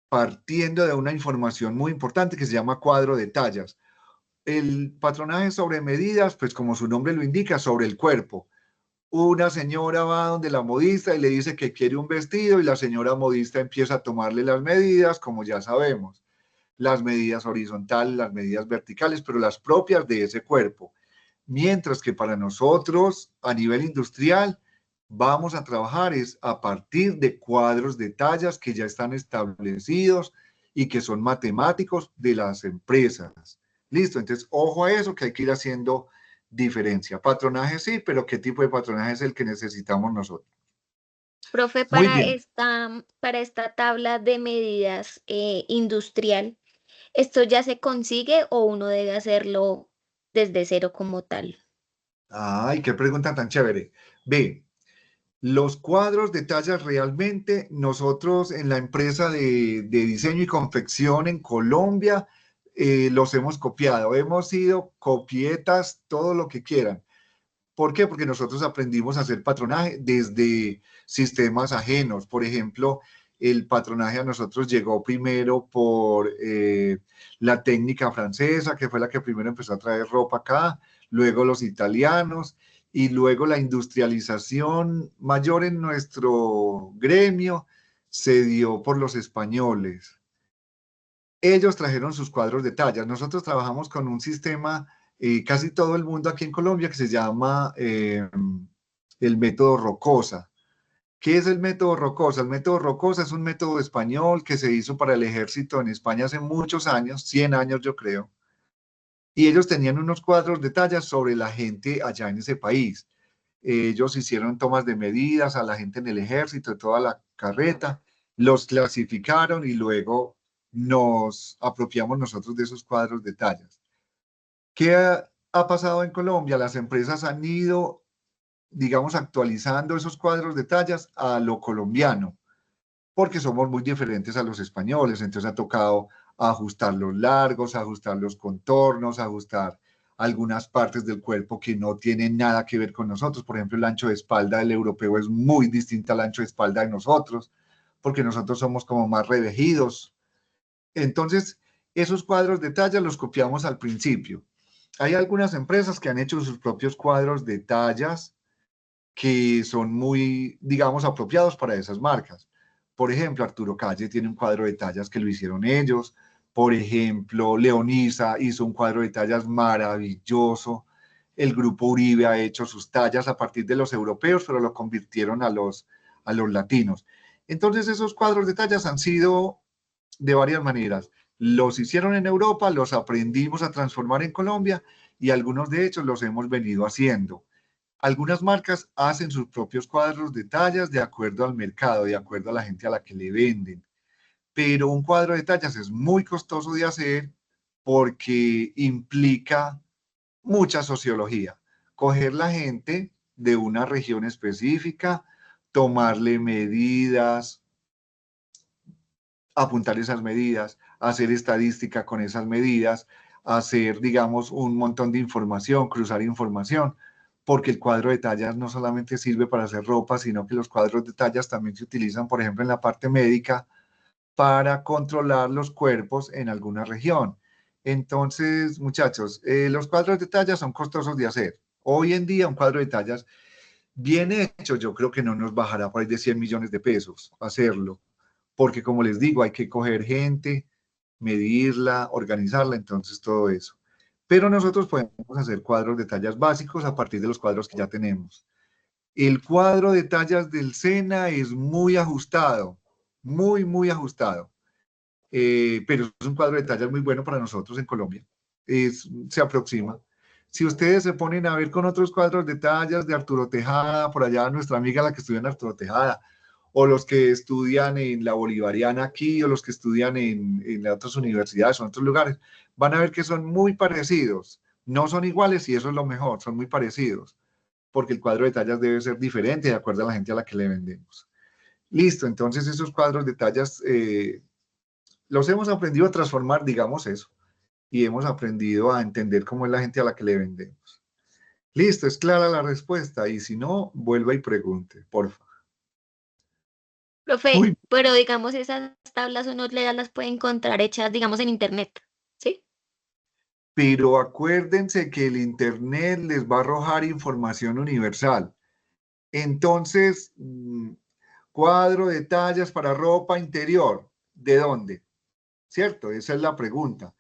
partiendo de una información muy importante que se llama cuadro de tallas. El patronaje sobre medidas, pues como su nombre lo indica, sobre el cuerpo. Una señora va donde la modista y le dice que quiere un vestido y la señora modista empieza a tomarle las medidas, como ya sabemos, las medidas horizontales, las medidas verticales, pero las propias de ese cuerpo. Mientras que para nosotros, a nivel industrial, vamos a trabajar es a partir de cuadros de tallas que ya están establecidos y que son matemáticos de las empresas. Listo, entonces ojo a eso que hay que ir haciendo diferencia. Patronaje sí, pero ¿qué tipo de patronaje es el que necesitamos nosotros? Profe, Muy para bien. esta tabla de medidas industrial, ¿esto ya se consigue o uno debe hacerlo desde cero como tal? Ay, qué pregunta tan chévere. Ve, los cuadros de tallas realmente nosotros en la empresa de diseño y confección en Colombia los hemos copiado. Hemos sido copietas, todo lo que quieran. ¿Por qué? Porque nosotros aprendimos a hacer patronaje desde sistemas ajenos. Por ejemplo, El patronaje a nosotros llegó primero por la técnica francesa, que fue la que primero empezó a traer ropa acá, luego los italianos, y luego la industrialización mayor en nuestro gremio se dio por los españoles. Ellos trajeron sus cuadros de tallas. Nosotros trabajamos con un sistema, casi todo el mundo aquí en Colombia, que se llama el método Rocosa. ¿Qué es el método Rocosa? El método Rocosa es un método español que se hizo para el ejército en España hace muchos años, 100 años yo creo, y ellos tenían unos cuadros de tallas sobre la gente allá en ese país. Ellos hicieron tomas de medidas a la gente en el ejército, de toda la carreta, los clasificaron y luego nos apropiamos nosotros de esos cuadros de tallas. ¿Qué ha pasado en Colombia? Las empresas han ido, digamos, actualizando esos cuadros de tallas a lo colombiano, porque somos muy diferentes a los españoles, entonces ha tocado ajustar los largos, ajustar los contornos, ajustar algunas partes del cuerpo que no tienen nada que ver con nosotros. Por ejemplo, el ancho de espalda del europeo es muy distinto al ancho de espalda de nosotros, porque nosotros somos como más revejidos. Entonces, esos cuadros de talla los copiamos al principio. Hay algunas empresas que han hecho sus propios cuadros de tallas que son muy, digamos, apropiados para esas marcas. Por ejemplo, Arturo Calle tiene un cuadro de tallas que lo hicieron ellos. Por ejemplo, Leonisa hizo un cuadro de tallas maravilloso. El grupo Uribe ha hecho sus tallas a partir de los europeos, pero lo convirtieron a los latinos. Entonces, esos cuadros de tallas han sido de varias maneras. Los hicieron en Europa, los aprendimos a transformar en Colombia y algunos de ellos los hemos venido haciendo. Algunas marcas hacen sus propios cuadros de tallas de acuerdo al mercado, de acuerdo a la gente a la que le venden. Pero un cuadro de tallas es muy costoso de hacer porque implica mucha sociología. Coger la gente de una región específica, tomarle medidas, apuntar esas medidas, hacer estadística con esas medidas, hacer, digamos, un montón de información, cruzar información, porque el cuadro de tallas no solamente sirve para hacer ropa, sino que los cuadros de tallas también se utilizan, por ejemplo, en la parte médica para controlar los cuerpos en alguna región. Entonces, muchachos, los cuadros de tallas son costosos de hacer. Hoy en día un cuadro de tallas bien hecho, yo creo que no nos bajará por ahí de 100 millones de pesos hacerlo, porque como les digo, hay que coger gente, medirla, organizarla, entonces todo eso. Pero nosotros podemos hacer cuadros de tallas básicos a partir de los cuadros que ya tenemos. El cuadro de tallas del SENA es muy ajustado, muy, muy ajustado. Pero es un cuadro de tallas muy bueno para nosotros en Colombia. Se aproxima. Si ustedes se ponen a ver con otros cuadros de tallas de Arturo Tejada, por allá nuestra amiga la que estudia en Arturo Tejada, o los que estudian en la Bolivariana aquí, o los que estudian en otras universidades o en otros lugares, van a ver que son muy parecidos. No son iguales y eso es lo mejor, son muy parecidos, porque el cuadro de tallas debe ser diferente de acuerdo a la gente a la que le vendemos. Listo, entonces esos cuadros de tallas los hemos aprendido a transformar, digamos eso, y hemos aprendido a entender cómo es la gente a la que le vendemos. Listo, es clara la respuesta, y si no, vuelva y pregunte, por favor. Profe, Uy. pero digamos esas tablas uno las puede encontrar hechas, digamos, en internet, ¿sí? Pero acuérdense que el internet les va a arrojar información universal. Entonces, cuadro de tallas para ropa interior, ¿de dónde? ¿Cierto? Esa es la pregunta.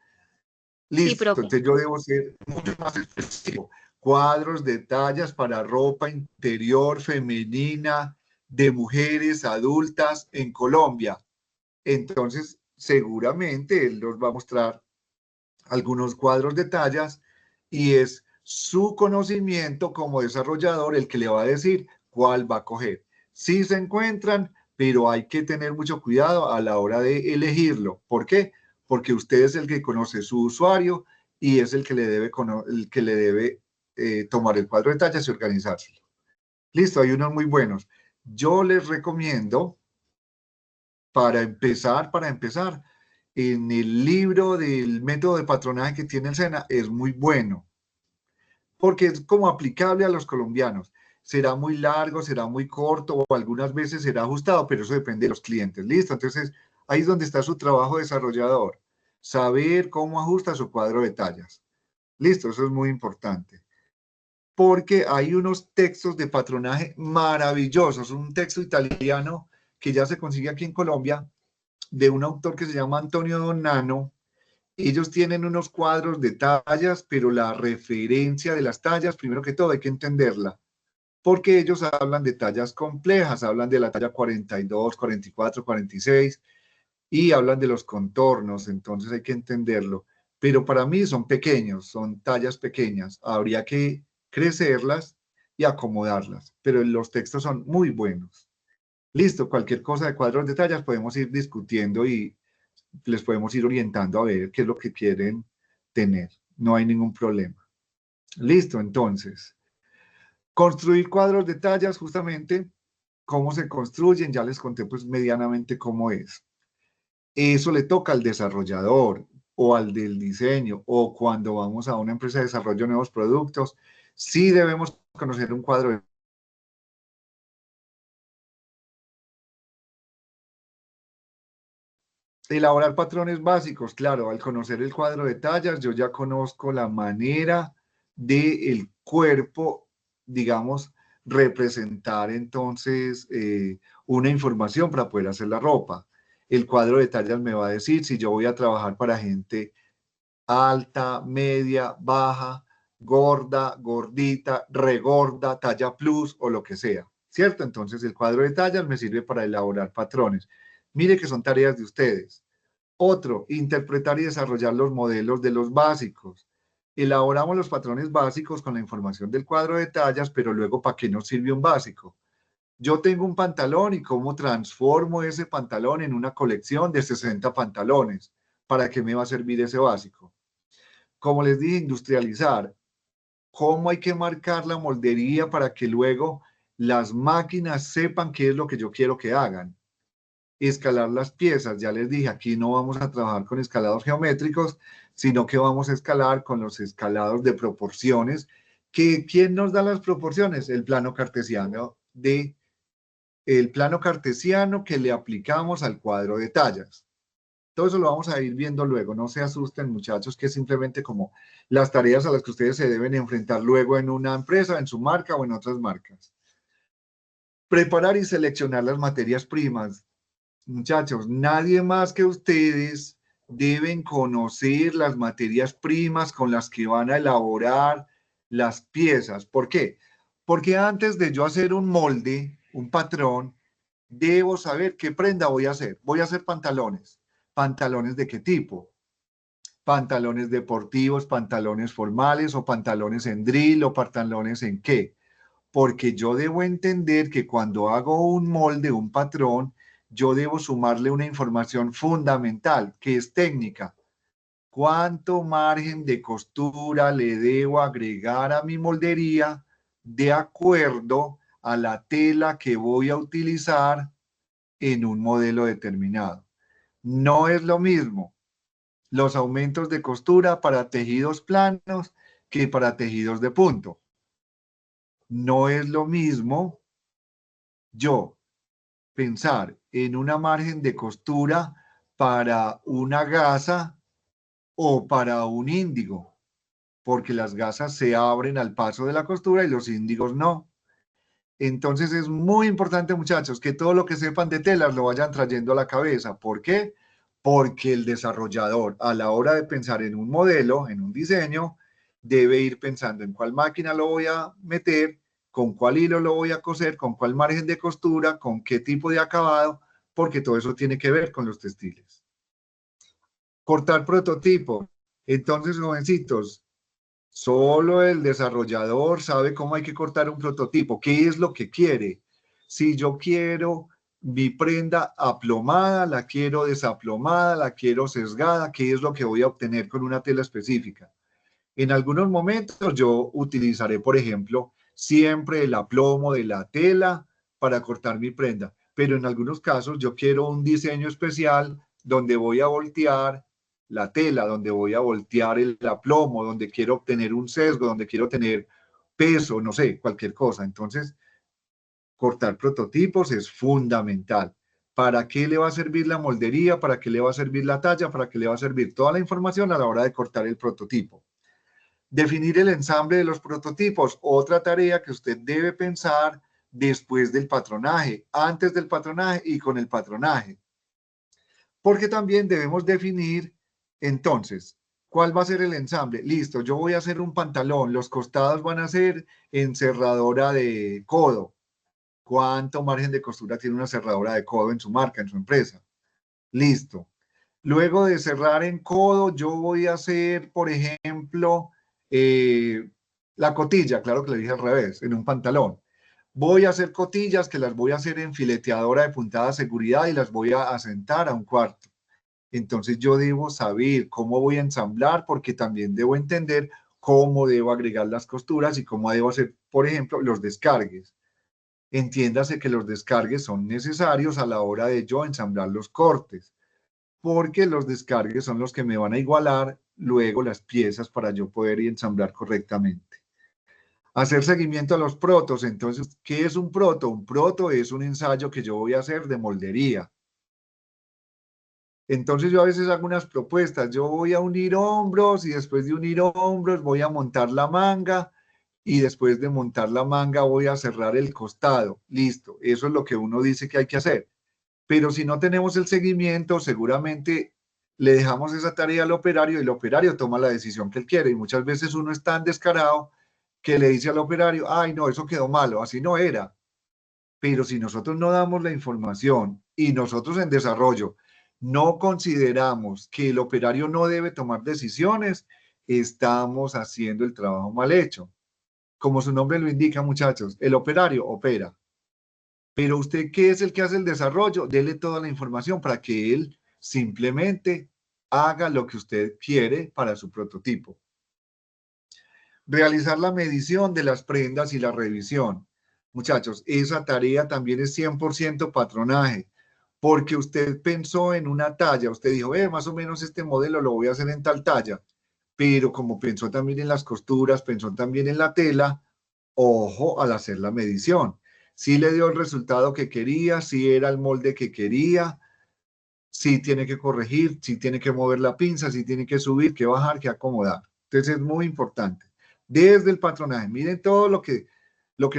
Listo, Sí, profe. entonces yo debo ser mucho más específico. Cuadros de tallas para ropa interior femenina de mujeres adultas en Colombia. Entonces, seguramente él nos va a mostrar algunos cuadros de tallas y es su conocimiento como desarrollador el que le va a decir cuál va a coger. Sí se encuentran, pero hay que tener mucho cuidado a la hora de elegirlo. ¿Por qué? Porque usted es el que conoce su usuario y es el que le debe tomar el cuadro de tallas y organizárselo. Listo, hay unos muy buenos. Yo les recomiendo, para empezar, en el libro del método de patronaje que tiene el SENA, es muy bueno, porque es como aplicable a los colombianos. será muy largo, será muy corto o algunas veces será ajustado, pero eso depende de los clientes. ¿Listo? Entonces, ahí es donde está su trabajo desarrollador. Saber cómo ajusta su cuadro de tallas. ¿Listo? Eso es muy importante. Porque hay unos textos de patronaje maravillosos. Un texto italiano que ya se consigue aquí en Colombia de un autor que se llama Antonio Donnano. Ellos tienen unos cuadros de tallas, pero la referencia de las tallas, primero que todo, hay que entenderla. Porque ellos hablan de tallas complejas, hablan de la talla 42, 44, 46 y hablan de los contornos, entonces hay que entenderlo. Pero para mí son pequeños, son tallas pequeñas, habría que crecerlas y acomodarlas, pero los textos son muy buenos. Listo, cualquier cosa de cuadros de tallas podemos ir discutiendo y les podemos ir orientando a ver qué es lo que quieren tener. No hay ningún problema. Listo, entonces. Construir cuadros de tallas, justamente, cómo se construyen, ya les conté pues medianamente cómo es. Eso le toca al desarrollador o al del diseño o cuando vamos a una empresa de desarrollo de nuevos productos, sí debemos conocer un cuadro de elaborar patrones básicos. Claro, al conocer el cuadro de tallas, yo ya conozco la manera del cuerpo, digamos, representar entonces una información para poder hacer la ropa. El cuadro de tallas me va a decir si yo voy a trabajar para gente alta, media, baja, gorda, gordita, regorda, talla plus o lo que sea, ¿cierto? Entonces el cuadro de tallas me sirve para elaborar patrones. Mire que son tareas de ustedes. Otro, interpretar y desarrollar los modelos de los básicos. Elaboramos los patrones básicos con la información del cuadro de tallas, pero luego, ¿para qué nos sirve un básico? Yo tengo un pantalón y cómo transformo ese pantalón en una colección de 60 pantalones. ¿Para qué me va a servir ese básico? Como les dije, industrializar. ¿Cómo hay que marcar la moldería para que luego las máquinas sepan qué es lo que yo quiero que hagan? Escalar las piezas, ya les dije, aquí no vamos a trabajar con escalados geométricos, sino que vamos a escalar con los escalados de proporciones. ¿Quién nos da las proporciones? El plano cartesiano que le aplicamos al cuadro de tallas. Todo eso lo vamos a ir viendo luego, no se asusten muchachos, que es simplemente como las tareas a las que ustedes se deben enfrentar luego en una empresa, en su marca o en otras marcas. Preparar y seleccionar las materias primas. Muchachos, nadie más que ustedes deben conocer las materias primas con las que van a elaborar las piezas. ¿Por qué? Porque antes de yo hacer un molde, un patrón, debo saber qué prenda voy a hacer. Voy a hacer pantalones. ¿Pantalones de qué tipo? Pantalones deportivos, pantalones formales o pantalones en drill o pantalones en qué. Porque yo debo entender que cuando hago un molde, un patrón, yo debo sumarle una información fundamental, que es técnica. ¿Cuánto margen de costura le debo agregar a mi moldería de acuerdo a la tela que voy a utilizar en un modelo determinado? No es lo mismo los aumentos de costura para tejidos planos que para tejidos de punto. No es lo mismo yo pensar en una margen de costura para una gasa o para un índigo, porque las gasas se abren al paso de la costura y los índigos no. Entonces es muy importante, muchachos, que todo lo que sepan de telas lo vayan trayendo a la cabeza. ¿Por qué? Porque el desarrollador, a la hora de pensar en un modelo, en un diseño, debe ir pensando en cuál máquina lo voy a meter, con cuál hilo lo voy a coser, con cuál margen de costura, con qué tipo de acabado, porque todo eso tiene que ver con los textiles. Cortar prototipo. Entonces, jovencitos, solo el desarrollador sabe cómo hay que cortar un prototipo, qué es lo que quiere. Si yo quiero mi prenda aplomada, la quiero desaplomada, la quiero sesgada, qué es lo que voy a obtener con una tela específica. En algunos momentos yo utilizaré, por ejemplo, siempre el aplomo de la tela para cortar mi prenda, pero en algunos casos yo quiero un diseño especial donde voy a voltear la tela, donde voy a voltear el aplomo, donde quiero obtener un sesgo, donde quiero tener peso, no sé, cualquier cosa. Entonces, cortar prototipos es fundamental. ¿Para qué le va a servir la moldería? ¿Para qué le va a servir la talla? ¿Para qué le va a servir toda la información a la hora de cortar el prototipo? Definir el ensamble de los prototipos, otra tarea que usted debe pensar después del patronaje, antes del patronaje y con el patronaje. Porque también debemos definir, entonces, ¿cuál va a ser el ensamble? Listo, yo voy a hacer un pantalón, los costados van a ser en cerradura de codo. ¿Cuánto margen de costura tiene una cerradura de codo en su marca, en su empresa? Listo. Luego de cerrar en codo, yo voy a hacer, por ejemplo, la cotilla, claro que le dije al revés, en un pantalón. Voy a hacer cotillas que las voy a hacer en fileteadora de puntada de seguridad y las voy a asentar a un cuarto. Entonces yo debo saber cómo voy a ensamblar porque también debo entender cómo debo agregar las costuras y cómo debo hacer, por ejemplo, los descargues. Entiéndase que los descargues son necesarios a la hora de yo ensamblar los cortes, porque los descargues son los que me van a igualar luego las piezas para yo poder ensamblar correctamente. Hacer seguimiento a los protos. Entonces, ¿qué es un proto? Un proto es un ensayo que yo voy a hacer de moldería. Entonces yo a veces hago unas propuestas. Yo voy a unir hombros y después de unir hombros voy a montar la manga y después de montar la manga voy a cerrar el costado. Listo, eso es lo que uno dice que hay que hacer. Pero si no tenemos el seguimiento, seguramente le dejamos esa tarea al operario y el operario toma la decisión que él quiere. Y muchas veces uno es tan descarado que le dice al operario, ay, no, eso quedó malo, así no era. Pero si nosotros no damos la información y nosotros en desarrollo no consideramos que el operario no debe tomar decisiones, estamos haciendo el trabajo mal hecho. Como su nombre lo indica, muchachos, el operario opera. Pero usted, ¿qué es el que hace el desarrollo? Dele toda la información para que él simplemente haga lo que usted quiere para su prototipo. Realizar la medición de las prendas y la revisión. Muchachos, esa tarea también es 100% patronaje, porque usted pensó en una talla, usted dijo, más o menos este modelo lo voy a hacer en tal talla, pero como pensó también en las costuras, pensó también en la tela, ojo al hacer la medición. Si le dio el resultado que quería, si era el molde que quería, si tiene que corregir, si tiene que mover la pinza, si tiene que subir, que bajar, que acomodar. Entonces es muy importante. Desde el patronaje, miren todo lo que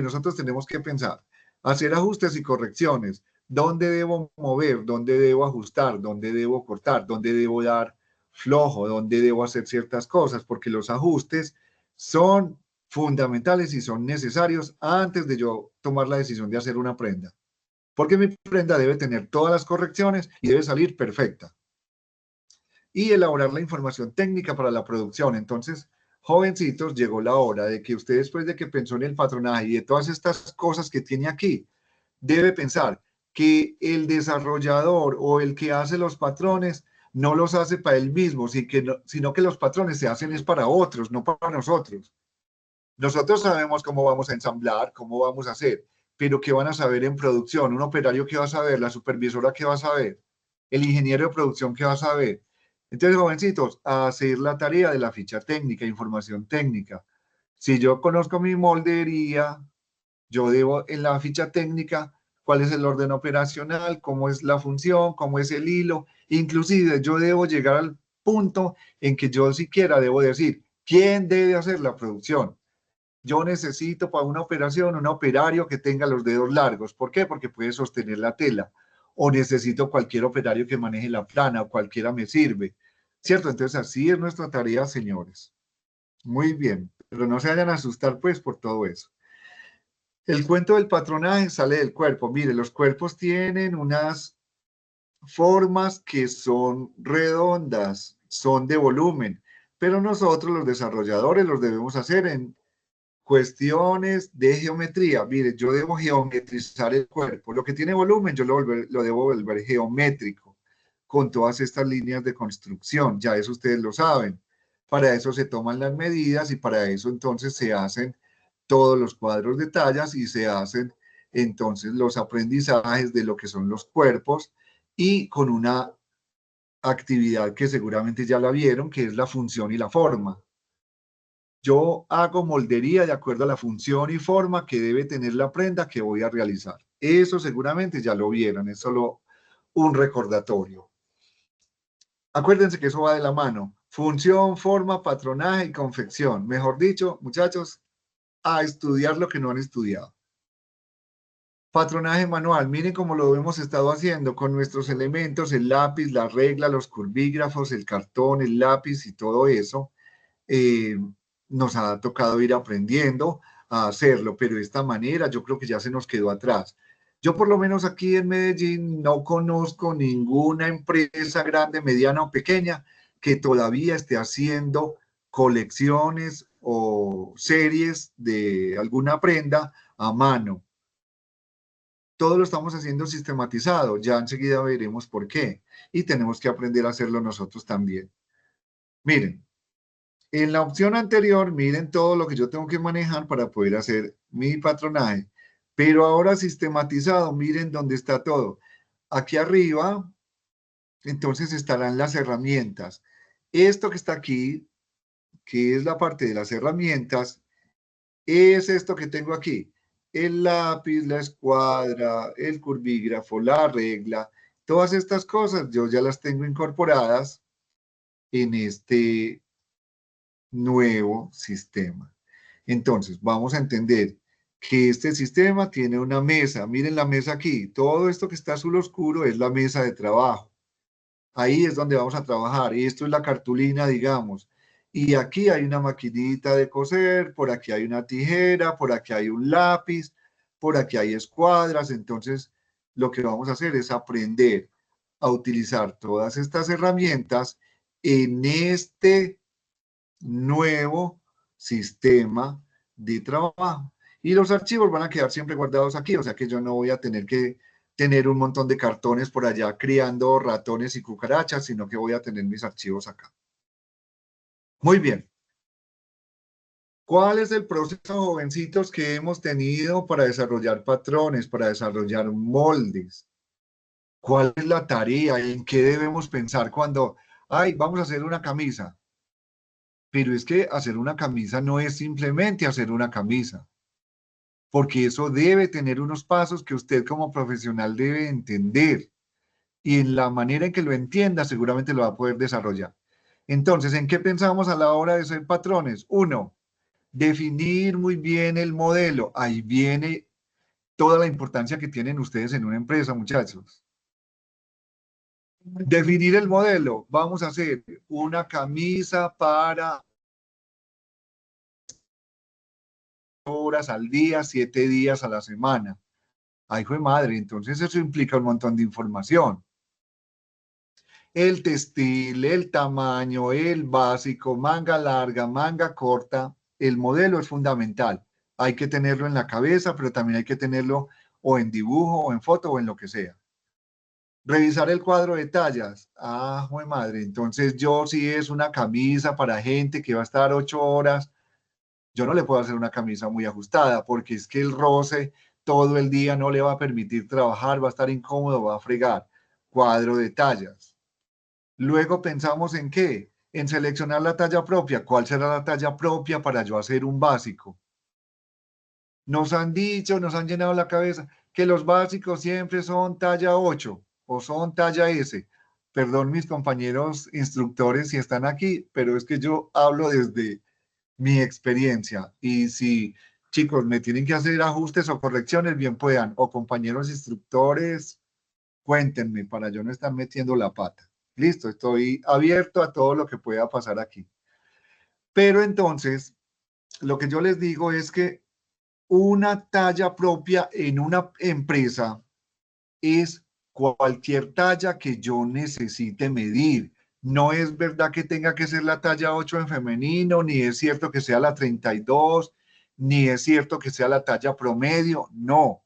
nosotros tenemos que pensar. Hacer ajustes y correcciones. ¿Dónde debo mover? ¿Dónde debo ajustar? ¿Dónde debo cortar? ¿Dónde debo dar flojo? ¿Dónde debo hacer ciertas cosas? Porque los ajustes son fundamentales y son necesarios antes de yo tomar la decisión de hacer una prenda. Porque mi prenda debe tener todas las correcciones y debe salir perfecta. Y elaborar la información técnica para la producción. Entonces, jovencitos, llegó la hora de que usted, después de que pensó en el patronaje y de todas estas cosas que tiene aquí, debe pensar que el desarrollador o el que hace los patrones no los hace para él mismo, sino que los patrones se hacen es para otros, no para nosotros. Nosotros sabemos cómo vamos a ensamblar, cómo vamos a hacer, pero ¿qué van a saber en producción? Un operario, ¿qué va a saber? La supervisora, ¿qué va a saber? El ingeniero de producción, ¿qué va a saber? Entonces, jovencitos, a hacer la tarea de la ficha técnica, información técnica. Si yo conozco mi moldería, yo debo en la ficha técnica cuál es el orden operacional, cómo es la función, cómo es el hilo. Inclusive yo debo llegar al punto en que yo siquiera debo decir quién debe hacer la producción. Yo necesito para una operación un operario que tenga los dedos largos. ¿Por qué? Porque puede sostener la tela. O necesito cualquier operario que maneje la plana o cualquiera me sirve. ¿Cierto? Entonces así es nuestra tarea, señores. Muy bien, pero no se vayan a asustar pues por todo eso. El cuento del patronaje sale del cuerpo. Mire, los cuerpos tienen unas formas que son redondas, son de volumen, pero nosotros los desarrolladores los debemos hacer en cuestiones de geometría. Mire, yo debo geometrizar el cuerpo. Lo que tiene volumen yo lo debo volver geométrico con todas estas líneas de construcción. Ya eso ustedes lo saben. Para eso se toman las medidas y para eso entonces se hacen todos los cuadros de tallas y se hacen entonces los aprendizajes de lo que son los cuerpos y con una actividad que seguramente ya la vieron, que es la función y la forma. Yo hago moldería de acuerdo a la función y forma que debe tener la prenda que voy a realizar. Eso seguramente ya lo vieron, es solo un recordatorio. Acuérdense que eso va de la mano. Función, forma, patronaje y confección. Mejor dicho, muchachos, a estudiar lo que no han estudiado. Patronaje manual, miren cómo lo hemos estado haciendo con nuestros elementos, el lápiz, la regla, los curvígrafos, el cartón, el lápiz y todo eso. Nos ha tocado ir aprendiendo a hacerlo, pero de esta manera yo creo que ya se nos quedó atrás. Yo por lo menos aquí en Medellín no conozco ninguna empresa grande, mediana o pequeña que todavía esté haciendo colecciones o series de alguna prenda a mano. Todo lo estamos haciendo sistematizado, ya enseguida veremos por qué. Y tenemos que aprender a hacerlo nosotros también. Miren, en la opción anterior, miren todo lo que yo tengo que manejar para poder hacer mi patronaje. Pero ahora sistematizado, miren dónde está todo. Aquí arriba, entonces estarán las herramientas. Esto que está aquí, que es la parte de las herramientas, es esto que tengo aquí. El lápiz, la escuadra, el curvígrafo, la regla, todas estas cosas yo ya las tengo incorporadas en este nuevo sistema. Entonces, vamos a entender que este sistema tiene una mesa. Miren la mesa aquí. Todo esto que está azul oscuro es la mesa de trabajo. Ahí es donde vamos a trabajar. Y esto es la cartulina, digamos. Y aquí hay una maquinita de coser, por aquí hay una tijera, por aquí hay un lápiz, por aquí hay escuadras. Entonces, lo que vamos a hacer es aprender a utilizar todas estas herramientas en este nuevo sistema de trabajo. Y los archivos van a quedar siempre guardados aquí, o sea que yo no voy a tener que tener un montón de cartones por allá criando ratones y cucarachas, sino que voy a tener mis archivos acá. Muy bien. ¿Cuál es el proceso, jovencitos, que hemos tenido para desarrollar patrones, para desarrollar moldes? ¿Cuál es la tarea? ¿En qué debemos pensar cuando, ay, vamos a hacer una camisa? Pero es que hacer una camisa no es simplemente hacer una camisa, porque eso debe tener unos pasos que usted como profesional debe entender. Y en la manera en que lo entienda, seguramente lo va a poder desarrollar. Entonces, ¿en qué pensamos a la hora de hacer patrones? Uno, definir muy bien el modelo. Ahí viene toda la importancia que tienen ustedes en una empresa, muchachos. Definir el modelo. Vamos a hacer una camisa para horas al día, 7 días a la semana. Ay, fue madre, entonces eso implica un montón de información. El textil, el tamaño, el básico, manga larga, manga corta, el modelo es fundamental. Hay que tenerlo en la cabeza, pero también hay que tenerlo o en dibujo, o en foto, o en lo que sea. Revisar el cuadro de tallas. Ah, jue madre, entonces yo si es una camisa para gente que va a estar 8 horas, yo no le puedo hacer una camisa muy ajustada porque es que el roce todo el día no le va a permitir trabajar, va a estar incómodo, va a fregar. Cuadro de tallas. Luego pensamos en qué, en seleccionar la talla propia. ¿Cuál será la talla propia para yo hacer un básico? Nos han dicho, nos han llenado la cabeza que los básicos siempre son talla 8 o son talla S. Perdón mis compañeros instructores si están aquí, pero es que yo hablo desde mi experiencia. Y si, chicos, me tienen que hacer ajustes o correcciones, bien puedan. O compañeros instructores, cuéntenme para yo no estar metiendo la pata. Listo, estoy abierto a todo lo que pueda pasar aquí. Pero entonces, lo que yo les digo es que una talla propia en una empresa es cualquier talla que yo necesite medir. No es verdad que tenga que ser la talla 8 en femenino, ni es cierto que sea la 32, ni es cierto que sea la talla promedio. No.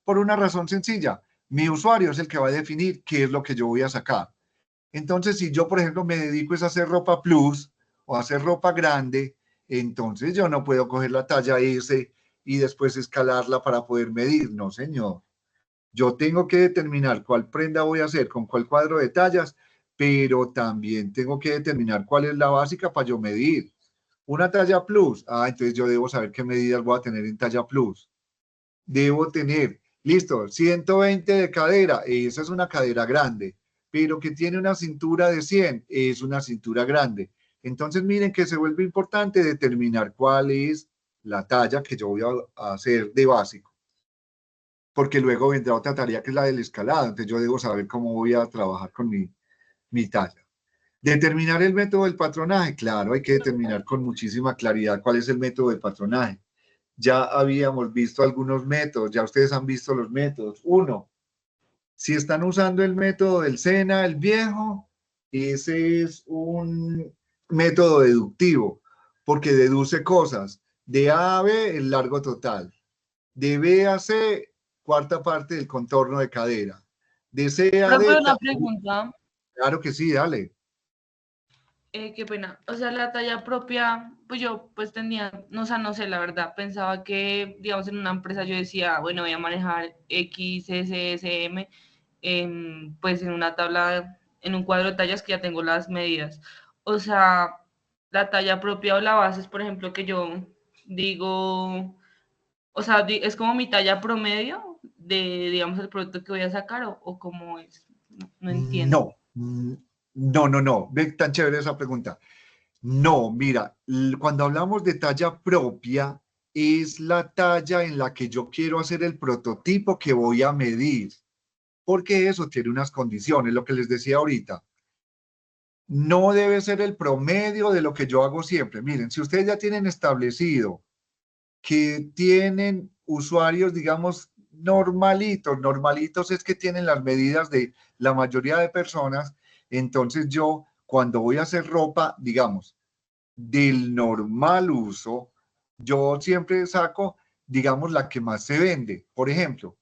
Por una razón sencilla. Mi usuario es el que va a definir qué es lo que yo voy a sacar. Entonces, si yo, por ejemplo, me dedico a hacer ropa plus o a hacer ropa grande, entonces yo no puedo coger la talla S y después escalarla para poder medir. No, señor. Yo tengo que determinar cuál prenda voy a hacer, con cuál cuadro de tallas, pero también tengo que determinar cuál es la básica para yo medir. Una talla plus, entonces yo debo saber qué medidas voy a tener en talla plus. Debo tener, listo, 120 de cadera, esa es una cadera grande, pero que tiene una cintura de 100, es una cintura grande. Entonces miren que se vuelve importante determinar cuál es la talla que yo voy a hacer de básico, porque luego vendrá otra tarea que es la del escalado, entonces yo debo saber cómo voy a trabajar con mi talla. Determinar el método del patronaje, claro, hay que determinar con muchísima claridad cuál es el método del patronaje. Ya habíamos visto algunos métodos, ya ustedes han visto los métodos. Uno, si están usando el método del SENA, el viejo, ese es un método deductivo, porque deduce cosas. De A a B, el largo total. De B a C, cuarta parte del contorno de cadera. De C a D... Pero una pregunta. Claro que sí, dale. Qué pena. O sea, la talla propia, pues yo pues tenía, no, o sea, no sé, la verdad, pensaba que, digamos, en una empresa yo decía, bueno, voy a manejar X, S, S, M, pues en una tabla, en un cuadro de tallas que ya tengo las medidas. O sea, la talla propia o la base es, por ejemplo, que yo digo, o sea, es como mi talla promedio de, digamos, el producto que voy a sacar o cómo es. No entiendo. No. Ve tan chévere esa pregunta. No, mira, cuando hablamos de talla propia, es la talla en la que yo quiero hacer el prototipo que voy a medir, porque eso tiene unas condiciones, lo que les decía ahorita. No debe ser el promedio de lo que yo hago siempre. Miren, si ustedes ya tienen establecido que tienen usuarios, digamos, normalitos es que tienen las medidas de la mayoría de personas, entonces yo cuando voy a hacer ropa, digamos, del normal uso, yo siempre saco, digamos, la que más se vende. Por ejemplo,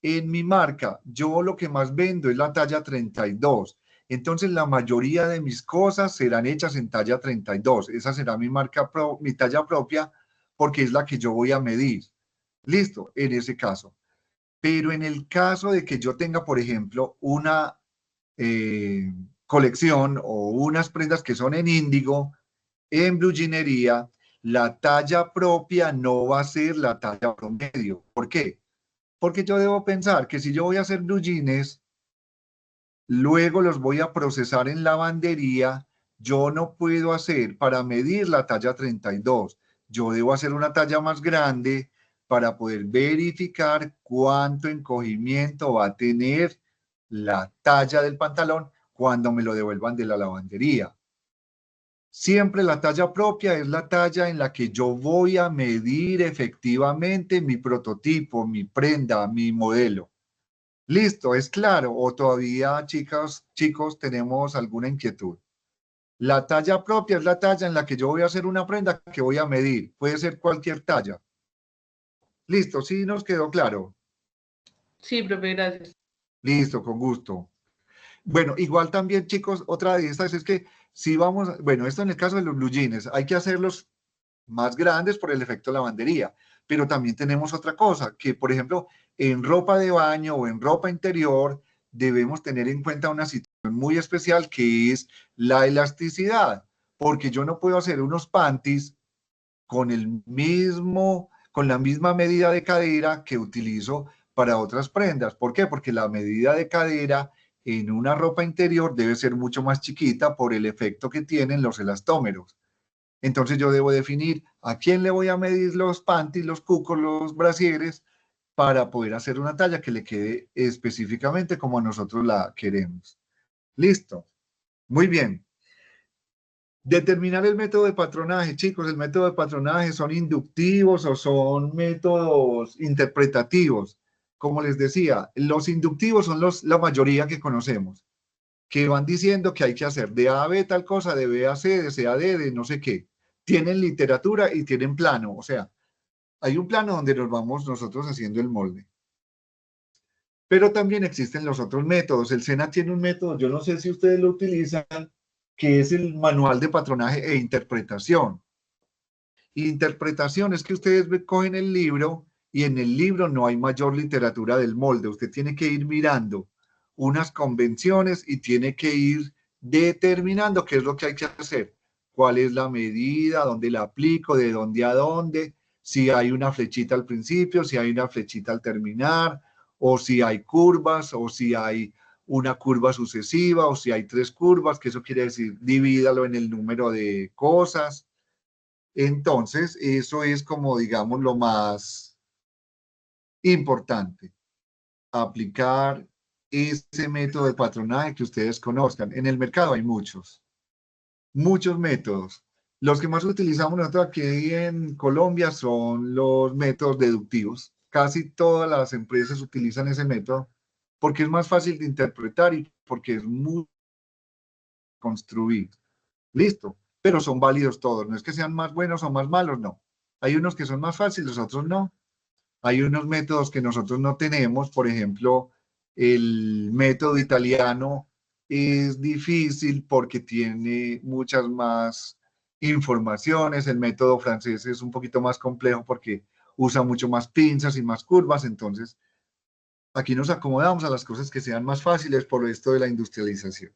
en mi marca, yo lo que más vendo es la talla 32. Entonces, la mayoría de mis cosas serán hechas en talla 32. Esa será mi marca, mi talla propia, porque es la que yo voy a medir. Listo, en ese caso. Pero en el caso de que yo tenga, por ejemplo, una colección o unas prendas que son en índigo, en blue jeanería, la talla propia no va a ser la talla promedio. ¿Por qué? Porque yo debo pensar que si yo voy a hacer blue jeans, luego los voy a procesar en lavandería, yo no puedo hacer para medir la talla 32. Yo debo hacer una talla más grande para poder verificar cuánto encogimiento va a tener la talla del pantalón cuando me lo devuelvan de la lavandería. Siempre la talla propia es la talla en la que yo voy a medir efectivamente mi prototipo, mi prenda, mi modelo. Listo, es claro. ¿O todavía, chicos, tenemos alguna inquietud? La talla propia es la talla en la que yo voy a hacer una prenda que voy a medir. Puede ser cualquier talla. Listo, ¿sí nos quedó claro? Sí, profe, gracias. Listo, con gusto. Bueno, igual también, chicos, otra de estas es que si vamos, bueno, esto en el caso de los blue jeans, hay que hacerlos más grandes por el efecto lavandería, pero también tenemos otra cosa, que por ejemplo, en ropa de baño o en ropa interior, debemos tener en cuenta una situación muy especial que es la elasticidad, porque yo no puedo hacer unos panties con con la misma medida de cadera que utilizo para otras prendas. ¿Por qué? Porque la medida de cadera en una ropa interior debe ser mucho más chiquita por el efecto que tienen los elastómeros. Entonces yo debo definir a quién le voy a medir los panties, los cucos, los brasieres, para poder hacer una talla que le quede específicamente como nosotros la queremos. Listo. Muy bien. Determinar el método de patronaje, chicos. El método de patronaje son inductivos o son métodos interpretativos. Como les decía, los inductivos son la mayoría que conocemos, que van diciendo que hay que hacer de A a B tal cosa, de B a C, de C a D, de no sé qué. Tienen literatura y tienen plano, o sea, hay un plano donde nos vamos nosotros haciendo el molde. Pero también existen los otros métodos. El SENA tiene un método, yo no sé si ustedes lo utilizan, que es el manual de patronaje e interpretación. Interpretación es que ustedes cogen el libro y en el libro no hay mayor literatura del molde. Usted tiene que ir mirando unas convenciones y tiene que ir determinando qué es lo que hay que hacer cuál es la medida, dónde la aplico, de dónde a dónde, si hay una flechita al principio, si hay una flechita al terminar, o si hay curvas, o si hay una curva sucesiva, o si hay 3 curvas, que eso quiere decir divídalo en el número de cosas. Entonces, eso es como, digamos, lo más importante, aplicar ese método de patronaje que ustedes conozcan. En el mercado hay muchos métodos. Los que más utilizamos nosotros aquí en Colombia son los métodos deductivos. Casi todas las empresas utilizan ese método porque es más fácil de interpretar y porque es muy construir. Listo. Pero son válidos todos. No es que sean más buenos o más malos, no. Hay unos que son más fáciles, otros no. Hay unos métodos que nosotros no tenemos, por ejemplo, el método italiano es difícil porque tiene muchas más informaciones, el método francés es un poquito más complejo porque usa mucho más pinzas y más curvas, entonces aquí nos acomodamos a las cosas que sean más fáciles por esto de la industrialización.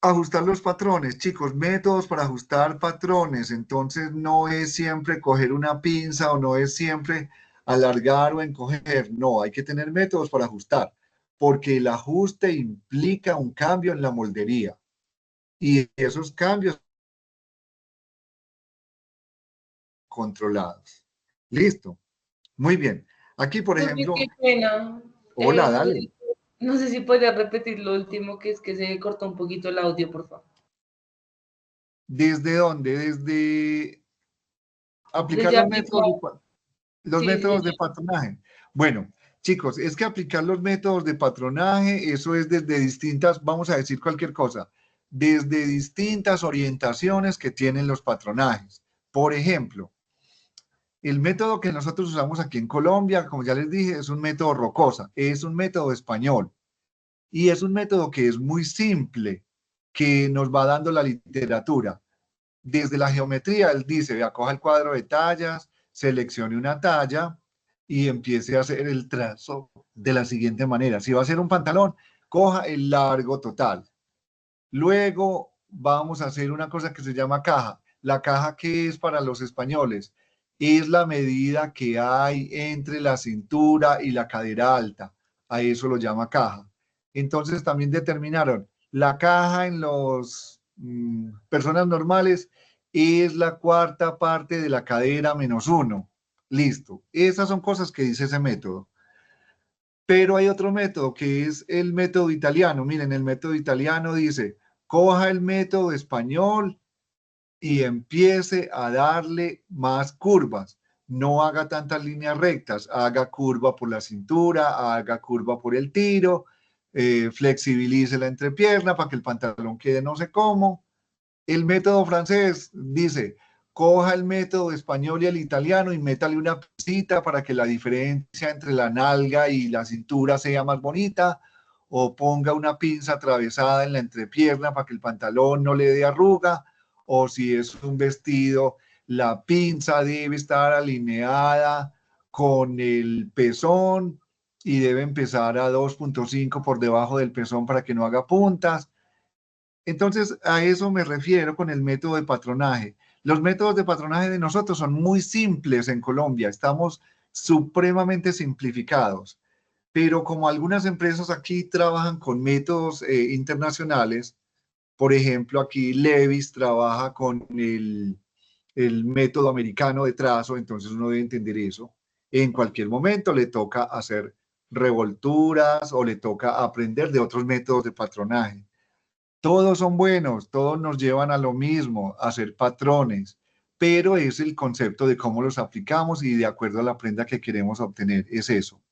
Ajustar los patrones, chicos, métodos para ajustar patrones. Entonces no es siempre coger una pinza o no es siempre alargar o encoger. No, hay que tener métodos para ajustar, porque el ajuste implica un cambio en la moldería. Y esos cambios controlados. Listo. Muy bien. Aquí, por ejemplo... Qué pena. Hola, dale. No sé si podría repetir lo último, que es que se cortó un poquito el audio, por favor. ¿Desde dónde? Desde aplicar Desde los Sí, métodos sí. de patronaje. Bueno, chicos, es que aplicar los métodos de patronaje, eso es desde distintas, vamos a decir cualquier cosa, desde distintas orientaciones que tienen los patronajes. Por ejemplo, el método que nosotros usamos aquí en Colombia, como ya les dije, es un método rocosa, es un método español y es un método que es muy simple, que nos va dando la literatura. Desde la geometría, él dice, vea, coja el cuadro de tallas, seleccione una talla y empiece a hacer el trazo de la siguiente manera. Si va a hacer un pantalón, coja el largo total. Luego vamos a hacer una cosa que se llama caja. La caja, ¿qué es para los españoles? Es la medida que hay entre la cintura y la cadera alta. A eso lo llama caja. Entonces también determinaron la caja en los personas normales es la cuarta parte de la cadera menos 1. Listo. Esas son cosas que dice ese método. Pero hay otro método que es el método italiano. Miren, el método italiano dice, coja el método español y empiece a darle más curvas. No haga tantas líneas rectas, haga curva por la cintura, haga curva por el tiro, flexibilice la entrepierna para que el pantalón quede no sé cómo. El método francés dice, coja el método español y el italiano y métale una pincita para que la diferencia entre la nalga y la cintura sea más bonita, o ponga una pinza atravesada en la entrepierna para que el pantalón no le dé arruga, o si es un vestido, la pinza debe estar alineada con el pezón y debe empezar a 2.5 por debajo del pezón para que no haga puntas. Entonces, a eso me refiero con el método de patronaje. Los métodos de patronaje de nosotros son muy simples en Colombia, estamos supremamente simplificados, pero como algunas empresas aquí trabajan con métodos internacionales, por ejemplo, aquí Levi's trabaja con el método americano de trazo, entonces uno debe entender eso. En cualquier momento le toca hacer revolturas o le toca aprender de otros métodos de patronaje. Todos son buenos, todos nos llevan a lo mismo, a ser patrones, pero es el concepto de cómo los aplicamos y de acuerdo a la prenda que queremos obtener, es eso.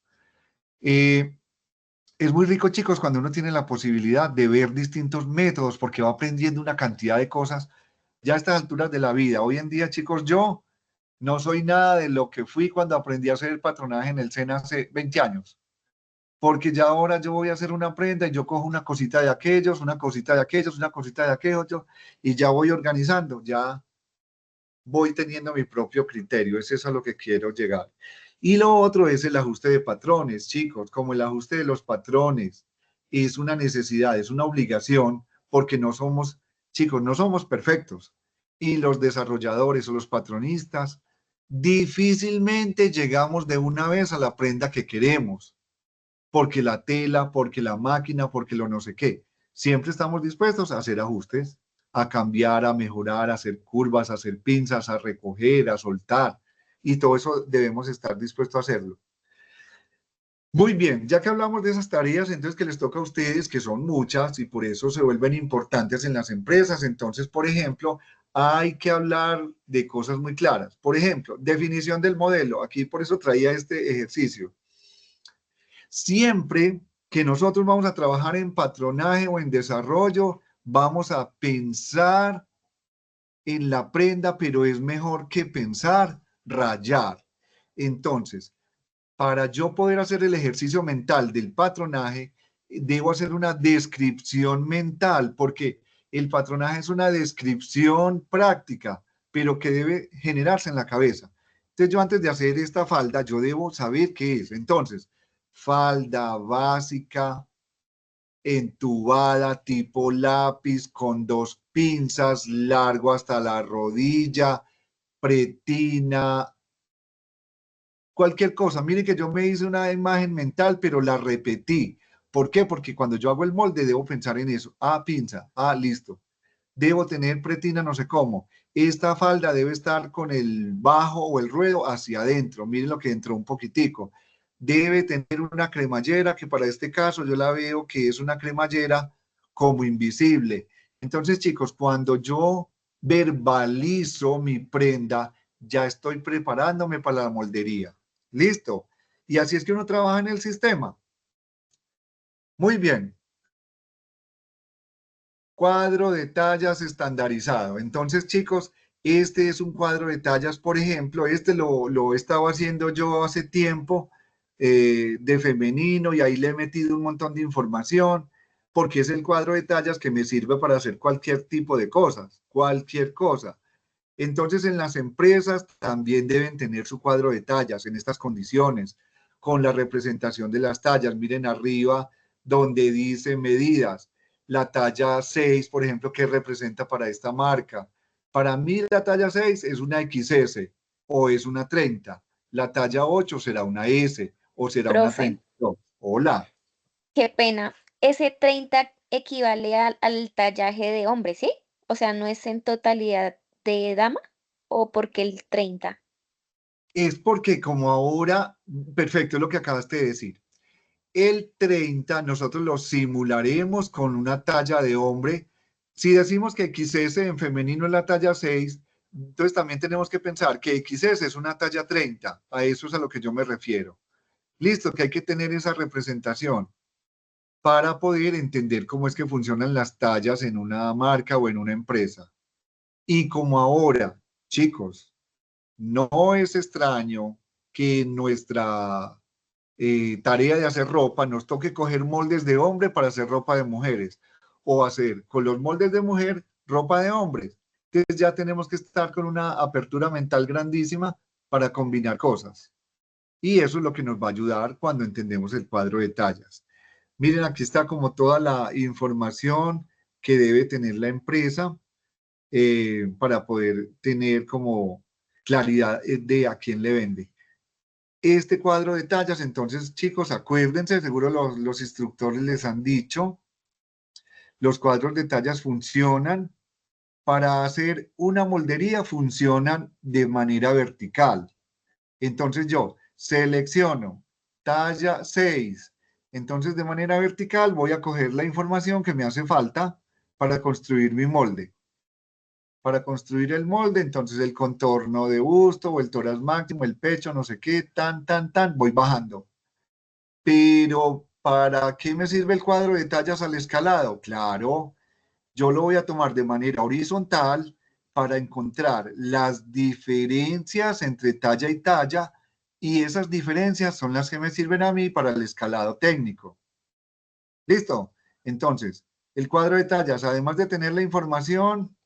Es muy rico, chicos, cuando uno tiene la posibilidad de ver distintos métodos porque va aprendiendo una cantidad de cosas ya a estas alturas de la vida. Hoy en día, chicos, yo no soy nada de lo que fui cuando aprendí a hacer el patronaje en el SENA hace 20 años. Porque ya ahora yo voy a hacer una prenda y yo cojo una cosita de aquellos, una cosita de aquellos, una cosita de aquellos, y ya voy organizando, ya voy teniendo mi propio criterio. Es eso a lo que quiero llegar. Y lo otro es el ajuste de patrones, chicos, como el ajuste de los patrones es una necesidad, es una obligación, porque no somos Chicos, no somos perfectos. Y los desarrolladores o los patronistas difícilmente llegamos de una vez a la prenda que queremos. Porque la tela, porque la máquina, porque lo no sé qué. Siempre estamos dispuestos a hacer ajustes, a cambiar, a mejorar, a hacer curvas, a hacer pinzas, a recoger, a soltar. Y todo eso debemos estar dispuestos a hacerlo. Muy bien, ya que hablamos de esas tareas, entonces que les toca a ustedes, que son muchas y por eso se vuelven importantes en las empresas. Entonces, por ejemplo, hay que hablar de cosas muy claras. Por ejemplo, definición del modelo. Aquí por eso traía este ejercicio. Siempre que nosotros vamos a trabajar en patronaje o en desarrollo, vamos a pensar en la prenda, pero es mejor que pensar, rayar. Entonces, para yo poder hacer el ejercicio mental del patronaje, debo hacer una descripción mental, porque el patronaje es una descripción práctica, pero que debe generarse en la cabeza. Entonces, yo antes de hacer esta falda, yo debo saber qué es. Entonces, falda básica, entubada, tipo lápiz, con 2 pinzas, largo hasta la rodilla, pretina, cualquier cosa. Miren que yo me hice una imagen mental, pero la repetí. ¿Por qué? Porque cuando yo hago el molde debo pensar en eso. Ah, pinza. Ah, listo. Debo tener pretina, no sé cómo. Esta falda debe estar con el bajo o el ruedo hacia adentro. Miren lo que entró un poquitico. Debe tener una cremallera, que para este caso yo la veo que es una cremallera como invisible. Entonces, chicos, cuando yo verbalizo mi prenda, ya estoy preparándome para la moldería. Listo. Y así es que uno trabaja en el sistema. Muy bien. Cuadro de tallas estandarizado. Entonces, chicos, este es un cuadro de tallas, por ejemplo, este lo he estado haciendo yo hace tiempo de femenino y ahí le he metido un montón de información porque es el cuadro de tallas que me sirve para hacer cualquier tipo de cosas, cualquier cosa. Entonces, en las empresas también deben tener su cuadro de tallas en estas condiciones, con la representación de las tallas. Miren arriba donde dice medidas. La talla 6, por ejemplo, ¿qué representa para esta marca? Para mí la talla 6 es una XS o es una 30. La talla 8 será una S o será una Profe, 32. Hola. qué pena. Ese 30 equivale al tallaje de hombre, ¿sí? O sea, ¿no es en totalidad de dama? ¿O porque el 30? Es porque como ahora, perfecto, es lo que acabaste de decir. El 30 nosotros lo simularemos con una talla de hombre. Si decimos que XS en femenino es la talla 6, entonces también tenemos que pensar que XS es una talla 30. A eso es a lo que yo me refiero. Listo, que hay que tener esa representación para poder entender cómo es que funcionan las tallas en una marca o en una empresa. Y como ahora, chicos, no es extraño que en nuestra tarea de hacer ropa nos toque coger moldes de hombre para hacer ropa de mujeres o hacer con los moldes de mujer ropa de hombres. Entonces ya tenemos que estar con una apertura mental grandísima para combinar cosas. Y eso es lo que nos va a ayudar cuando entendemos el cuadro de tallas. Miren, aquí está como toda la información que debe tener la empresa para poder tener como claridad de a quién le vende. Este cuadro de tallas, entonces, chicos, acuérdense, seguro los instructores les han dicho, los cuadros de tallas funcionan para hacer una moldería, funcionan de manera vertical. Entonces yo selecciono talla 6. Entonces, de manera vertical voy a coger la información que me hace falta para construir mi molde. Para construir el molde, entonces el contorno de busto o el tórax máximo, el pecho, no sé qué, voy bajando. Pero, ¿para qué me sirve el cuadro de tallas al escalado? Claro, yo lo voy a tomar de manera horizontal para encontrar las diferencias entre talla y talla y esas diferencias son las que me sirven a mí para el escalado técnico. ¿Listo? Entonces, el cuadro de tallas, además de tener la información,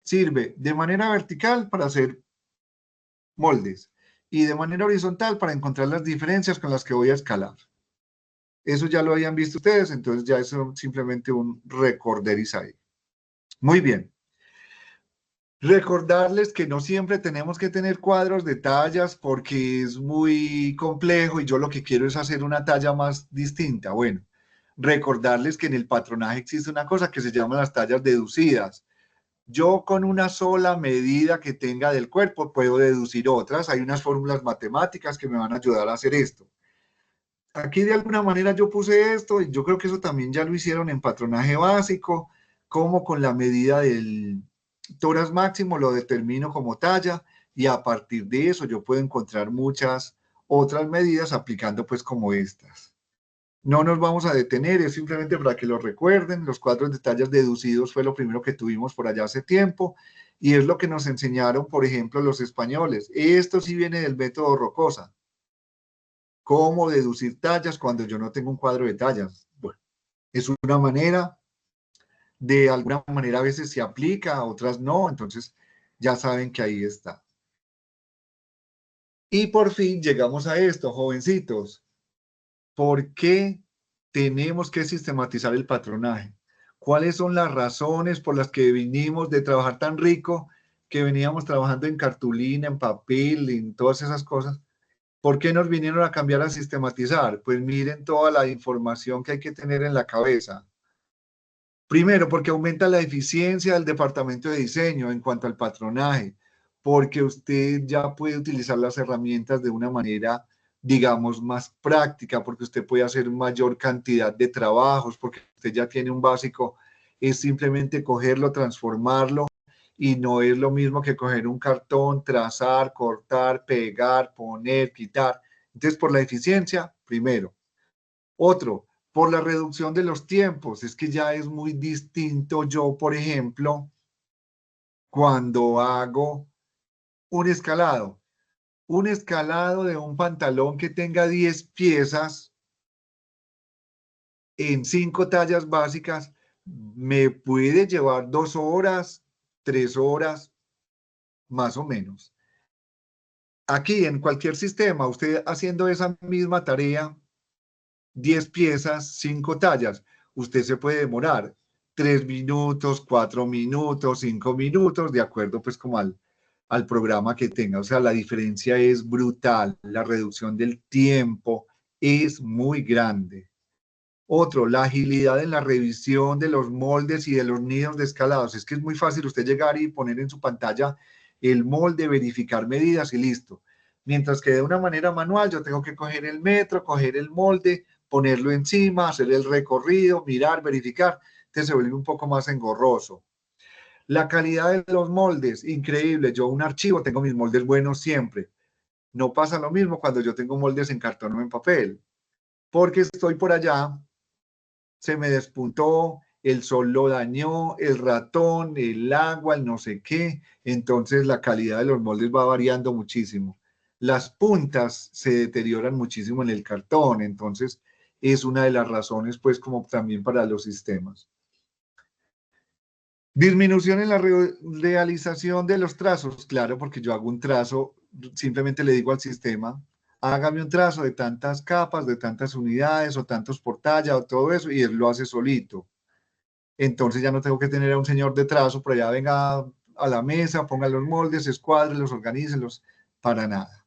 sirve de manera vertical para hacer moldes y de manera horizontal para encontrar las diferencias con las que voy a escalar. Eso ya lo habían visto ustedes, entonces ya es simplemente un recorderis ahí. Muy bien. Recordarles que no siempre tenemos que tener cuadros de tallas porque es muy complejo y yo lo que quiero es hacer una talla más distinta. Bueno, recordarles que en el patronaje existe una cosa que se llama las tallas deducidas. Yo con una sola medida que tenga del cuerpo puedo deducir otras. Hay unas fórmulas matemáticas que me van a ayudar a hacer esto. Aquí de alguna manera yo puse esto y yo creo que eso también ya lo hicieron en patronaje básico, como con la medida del tórax máximo lo determino como talla y a partir de eso yo puedo encontrar muchas otras medidas aplicando pues como estas. No nos vamos a detener, es simplemente para que lo recuerden. Los cuadros de tallas deducidos fue lo primero que tuvimos por allá hace tiempo y es lo que nos enseñaron, por ejemplo, los españoles. Esto sí viene del método Rocosa. ¿Cómo deducir tallas cuando yo no tengo un cuadro de tallas? Bueno, es una manera, de alguna manera a veces se aplica, otras no, entonces ya saben que ahí está. Y por fin llegamos a esto, jovencitos. ¿Por qué tenemos que sistematizar el patronaje? ¿Cuáles son las razones por las que vinimos de trabajar tan rico, que veníamos trabajando en cartulina, en papel, en todas esas cosas? ¿Por qué nos vinieron a cambiar a sistematizar? Pues miren toda la información que hay que tener en la cabeza. Primero, porque aumenta la eficiencia del departamento de diseño en cuanto al patronaje, porque usted ya puede utilizar las herramientas de una manera, digamos, más práctica, porque usted puede hacer mayor cantidad de trabajos, porque usted ya tiene un básico, es simplemente cogerlo, transformarlo, y no es lo mismo que coger un cartón, trazar, cortar, pegar, poner, quitar. Entonces, por la eficiencia, primero. Otro, por la reducción de los tiempos. Es que ya es muy distinto yo, por ejemplo, cuando hago un escalado. Un escalado de un pantalón que tenga 10 piezas en 5 tallas básicas me puede llevar 2 horas, 3 horas, más o menos. Aquí en cualquier sistema, usted haciendo esa misma tarea, 10 piezas, 5 tallas, usted se puede demorar 3 minutos, 4 minutos, 5 minutos, de acuerdo pues como al programa que tenga. O sea, la diferencia es brutal, la reducción del tiempo es muy grande. Otro, la agilidad en la revisión de los moldes y de los nidos de escalados. Es que es muy fácil usted llegar y poner en su pantalla el molde, verificar medidas y listo. Mientras que de una manera manual yo tengo que coger el metro, coger el molde, ponerlo encima, hacer el recorrido, mirar, verificar. Entonces se vuelve un poco más engorroso. La calidad de los moldes, increíble. Yo un archivo tengo mis moldes buenos siempre. No pasa lo mismo cuando yo tengo moldes en cartón o en papel. Porque estoy por allá, se me despuntó, el sol lo dañó, el ratón, el agua, el no sé qué. Entonces la calidad de los moldes va variando muchísimo. Las puntas se deterioran muchísimo en el cartón, entonces es una de las razones, pues, como también para los sistemas. Disminución en la realización de los trazos, claro, porque yo hago un trazo, simplemente le digo al sistema, hágame un trazo de tantas capas, de tantas unidades, o tantos por talla, o todo eso, y él lo hace solito. Entonces ya no tengo que tener a un señor de trazo, por allá venga a la mesa, ponga los moldes, escuádrelos, organícelos, para nada.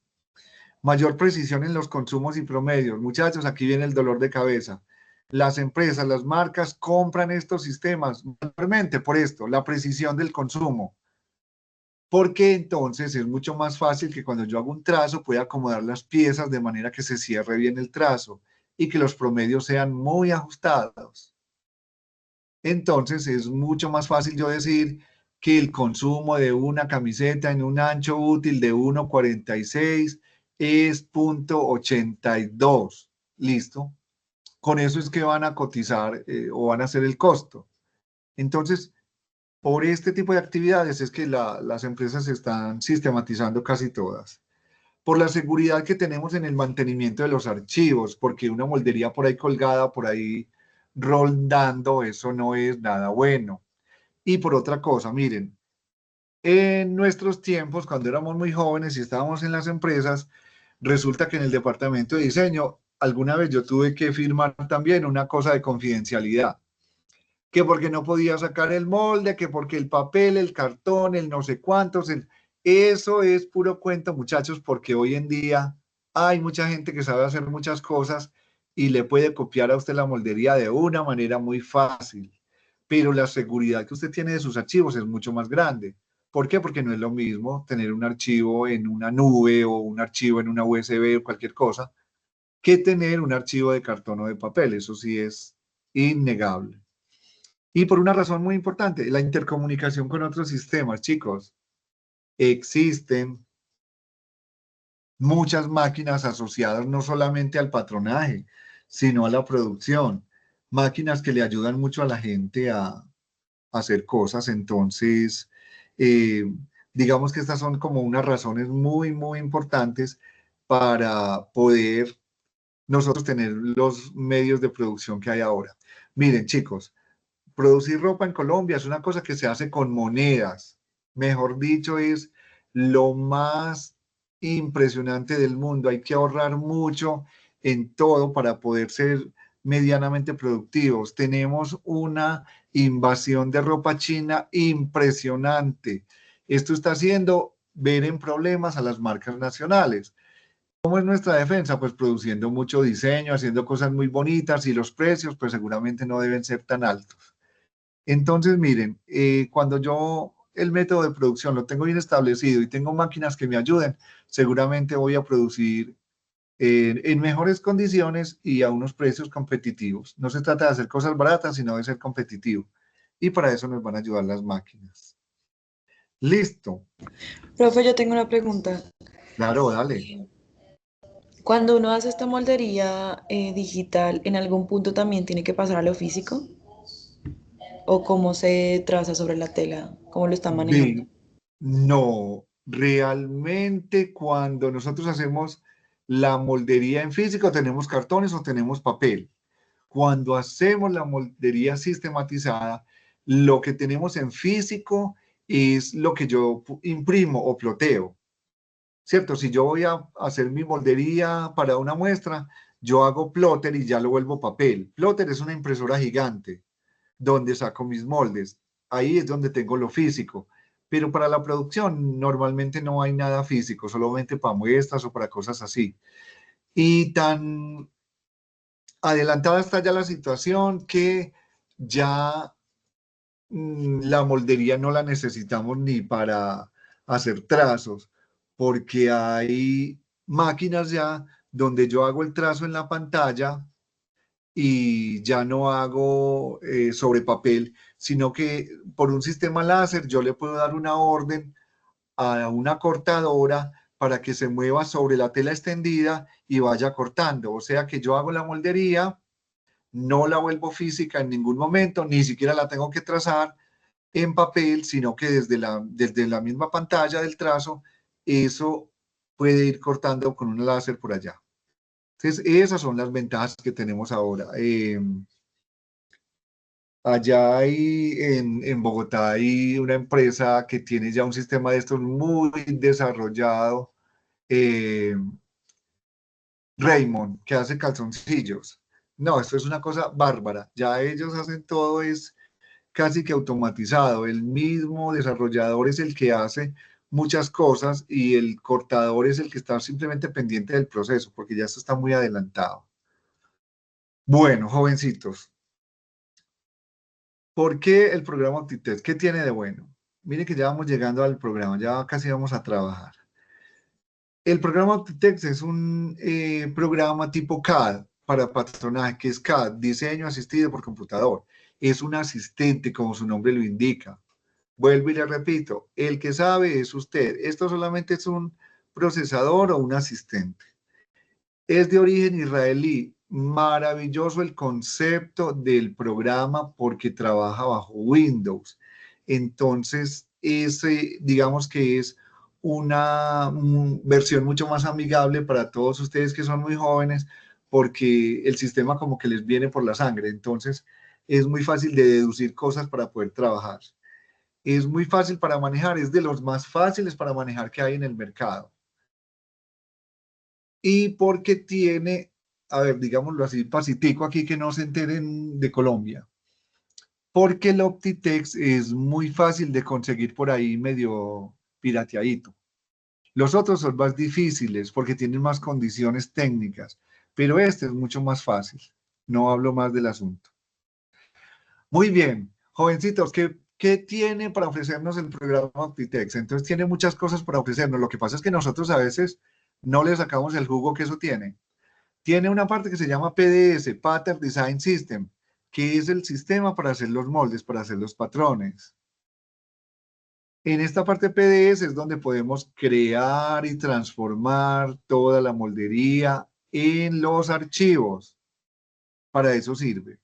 Mayor precisión en los consumos y promedios. Muchachos, aquí viene el dolor de cabeza. Las empresas, las marcas compran estos sistemas mayormente por esto, la precisión del consumo. Porque entonces es mucho más fácil que cuando yo hago un trazo pueda acomodar las piezas de manera que se cierre bien el trazo y que los promedios sean muy ajustados. Entonces es mucho más fácil yo decir que el consumo de una camiseta en un ancho útil de 1,46 es 0,82. ¿Listo? Con eso es que van a cotizar o van a hacer el costo. Entonces, por este tipo de actividades es que las empresas están sistematizando casi todas. Por la seguridad que tenemos en el mantenimiento de los archivos, porque una moldería por ahí colgada, por ahí rondando, eso no es nada bueno. Y por otra cosa, miren, en nuestros tiempos, cuando éramos muy jóvenes y estábamos en las empresas, resulta que en el departamento de diseño, alguna vez yo tuve que firmar también una cosa de confidencialidad. que porque no podía sacar el molde, que porque el papel, el cartón, el no sé cuántos, eso es puro cuento, muchachos, porque hoy en día hay mucha gente que sabe hacer muchas cosas y le puede copiar a usted la moldería de una manera muy fácil, pero la seguridad que usted tiene de sus archivos es mucho más grande. ¿Por qué? Porque no es lo mismo tener un archivo en una nube o un archivo en una USB o cualquier cosa que tener un archivo de cartón o de papel. Eso sí es innegable. Y por una razón muy importante, la intercomunicación con otros sistemas, chicos. Existen muchas máquinas asociadas no solamente al patronaje, sino a la producción. Máquinas que le ayudan mucho a la gente a hacer cosas. Entonces, eh, digamos que estas son como unas razones muy, muy importantes para poder nosotros tener los medios de producción que hay ahora. Miren, chicos, producir ropa en Colombia es una cosa que se hace con monedas. Mejor dicho, es lo más impresionante del mundo. Hay que ahorrar mucho en todo para poder ser medianamente productivos. Tenemos una invasión de ropa china impresionante. Esto está haciendo ver en problemas a las marcas nacionales. ¿Cómo es nuestra defensa? Pues produciendo mucho diseño, haciendo cosas muy bonitas y los precios pues seguramente no deben ser tan altos. Entonces, miren, cuando yo el método de producción lo tengo bien establecido y tengo máquinas que me ayuden, seguramente voy a producir en mejores condiciones y a unos precios competitivos. No se trata de hacer cosas baratas, sino de ser competitivo. Y para eso nos van a ayudar las máquinas. Listo. Profe, yo tengo una pregunta. Claro, dale. Cuando uno hace esta moldería digital, ¿en algún punto también tiene que pasar a lo físico? ¿O cómo se traza sobre la tela? ¿Cómo lo están manejando? No, realmente cuando nosotros hacemos la moldería en físico tenemos cartones o tenemos papel. Cuando hacemos la moldería sistematizada, lo que tenemos en físico es lo que yo imprimo o ploteo, ¿cierto? Si yo voy a hacer mi moldería para una muestra, yo hago plotter y ya lo vuelvo papel. Plotter es una impresora gigante donde saco mis moldes. Ahí es donde tengo lo físico. Pero para la producción normalmente no hay nada físico, solamente para muestras o para cosas así. Y tan adelantada está ya la situación que ya la moldería no la necesitamos ni para hacer trazos, porque hay máquinas ya donde yo hago el trazo en la pantalla y ya no hago sobre papel, sino que por un sistema láser yo le puedo dar una orden a una cortadora para que se mueva sobre la tela extendida y vaya cortando. O sea que yo hago la moldería, no la vuelvo física en ningún momento, ni siquiera la tengo que trazar en papel, sino que desde la misma pantalla del trazo, eso puede ir cortando con un láser por allá. Entonces, esas son las ventajas que tenemos ahora. Allá hay, en Bogotá hay una empresa que tiene ya un sistema de estos muy desarrollado, eh, Raymond, que hace calzoncillos. No, esto es una cosa bárbara. Ya ellos hacen todo, es casi que automatizado. El mismo desarrollador es el que hace muchas cosas y el cortador es el que está simplemente pendiente del proceso, porque ya esto está muy adelantado. Bueno, jovencitos, ¿por qué el programa OptiTest? ¿Qué tiene de bueno? Mire que ya vamos llegando al programa, ya casi vamos a trabajar. El programa OptiText es un programa tipo CAD para patronaje, que es CAD, diseño asistido por computador. Es un asistente, como su nombre lo indica. Vuelvo y le repito, el que sabe es usted. Esto solamente es un procesador o un asistente. Es de origen israelí. Maravilloso el concepto del programa porque trabaja bajo Windows. Entonces, digamos que es una versión mucho más amigable para todos ustedes que son muy jóvenes porque el sistema como que les viene por la sangre. Entonces, es muy fácil de deducir cosas para poder trabajar. Es muy fácil para manejar, es de los más fáciles para manejar que hay en el mercado. Y porque tiene, a ver, digámoslo así, pasitico aquí que no se enteren de Colombia. porque el Optitex es muy fácil de conseguir por ahí medio pirateadito. Los otros son más difíciles porque tienen más condiciones técnicas, pero este es mucho más fácil. No hablo más del asunto. Muy bien, jovencitos, ¿qué tiene para ofrecernos el programa Optitex? Entonces tiene muchas cosas para ofrecernos. Lo que pasa es que nosotros a veces no le sacamos el jugo que eso tiene. Tiene una parte que se llama PDS, Pattern Design System, que es el sistema para hacer los moldes, para hacer los patrones. En esta parte PDS es donde podemos crear y transformar toda la moldería en los archivos. Para eso sirve.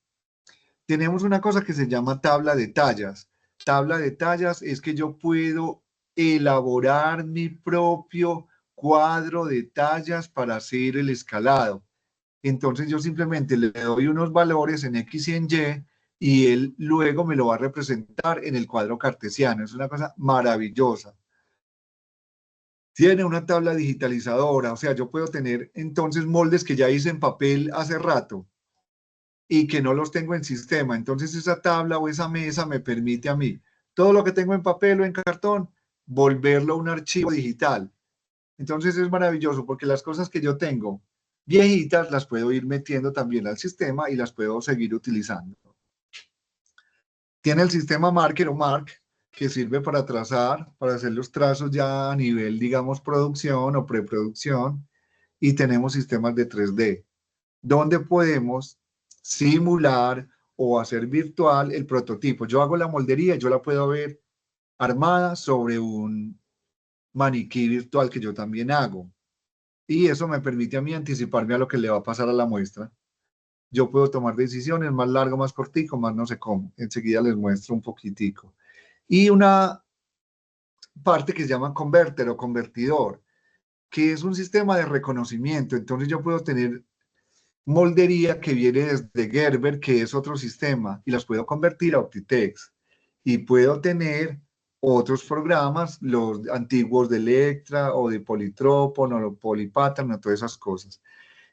Tenemos una cosa que se llama tabla de tallas. Tabla de tallas es que yo puedo elaborar mi propio cuadro de tallas para hacer el escalado. Entonces yo simplemente le doy unos valores en X y en Y él luego me lo va a representar en el cuadro cartesiano. Es una cosa maravillosa. Tiene una tabla digitalizadora, o sea, yo puedo tener entonces moldes que ya hice en papel hace rato y que no los tengo en sistema. Entonces esa tabla o esa mesa me permite a mí todo lo que tengo en papel o en cartón, volverlo a un archivo digital. Entonces es maravilloso porque las cosas que yo tengo viejitas las puedo ir metiendo también al sistema y las puedo seguir utilizando. Tiene el sistema Marker o Mark, que sirve para trazar, para hacer los trazos ya a nivel, digamos, producción o preproducción. Y tenemos sistemas de 3D, donde podemos simular o hacer virtual el prototipo. Yo hago la moldería, yo la puedo ver armada sobre un maniquí virtual que yo también hago. Y eso me permite a mí anticiparme a lo que le va a pasar a la muestra. Yo puedo tomar decisiones más largo, más cortico, más no sé cómo. Enseguida les muestro un poquitico. Y una parte que se llama converter o convertidor, que es un sistema de reconocimiento. Entonces yo puedo tener moldería que viene desde Gerber, que es otro sistema, y las puedo convertir a Optitex. Y puedo tener otros programas, los antiguos de Electra o de Polytropon o Polypattern o todas esas cosas.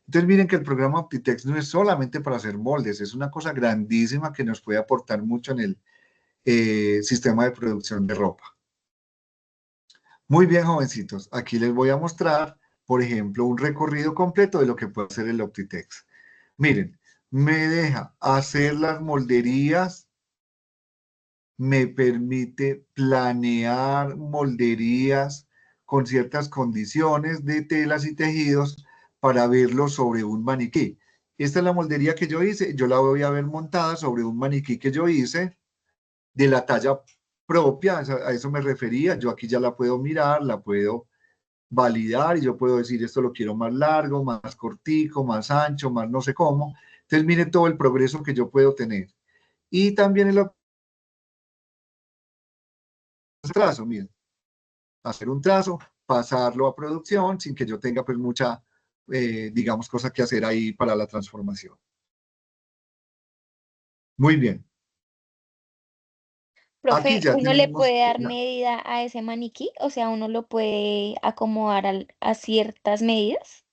Entonces miren que el programa Optitex no es solamente para hacer moldes, es una cosa grandísima que nos puede aportar mucho en el sistema de producción de ropa. Muy bien, jovencitos, aquí les voy a mostrar, por ejemplo, un recorrido completo de lo que puede hacer el Optitex. Miren, me deja hacer las molderías, me permite planear molderías con ciertas condiciones de telas y tejidos para verlo sobre un maniquí. Esta es la moldería que yo hice, yo la voy a ver montada sobre un maniquí que yo hice de la talla propia, a eso me refería. Yo aquí ya la puedo mirar, la puedo validar y yo puedo decir esto lo quiero más largo, más cortico, más ancho, más no sé cómo. Entonces mire todo el progreso que yo puedo tener. Y también el trazo, miren, hacer un trazo, pasarlo a producción sin que yo tenga pues mucha, digamos, cosa que hacer ahí para la transformación. Muy bien. Aquí Profe, ya ¿uno le tenemos puede dar medida a ese maniquí? O sea, ¿uno lo puede acomodar a ciertas medidas?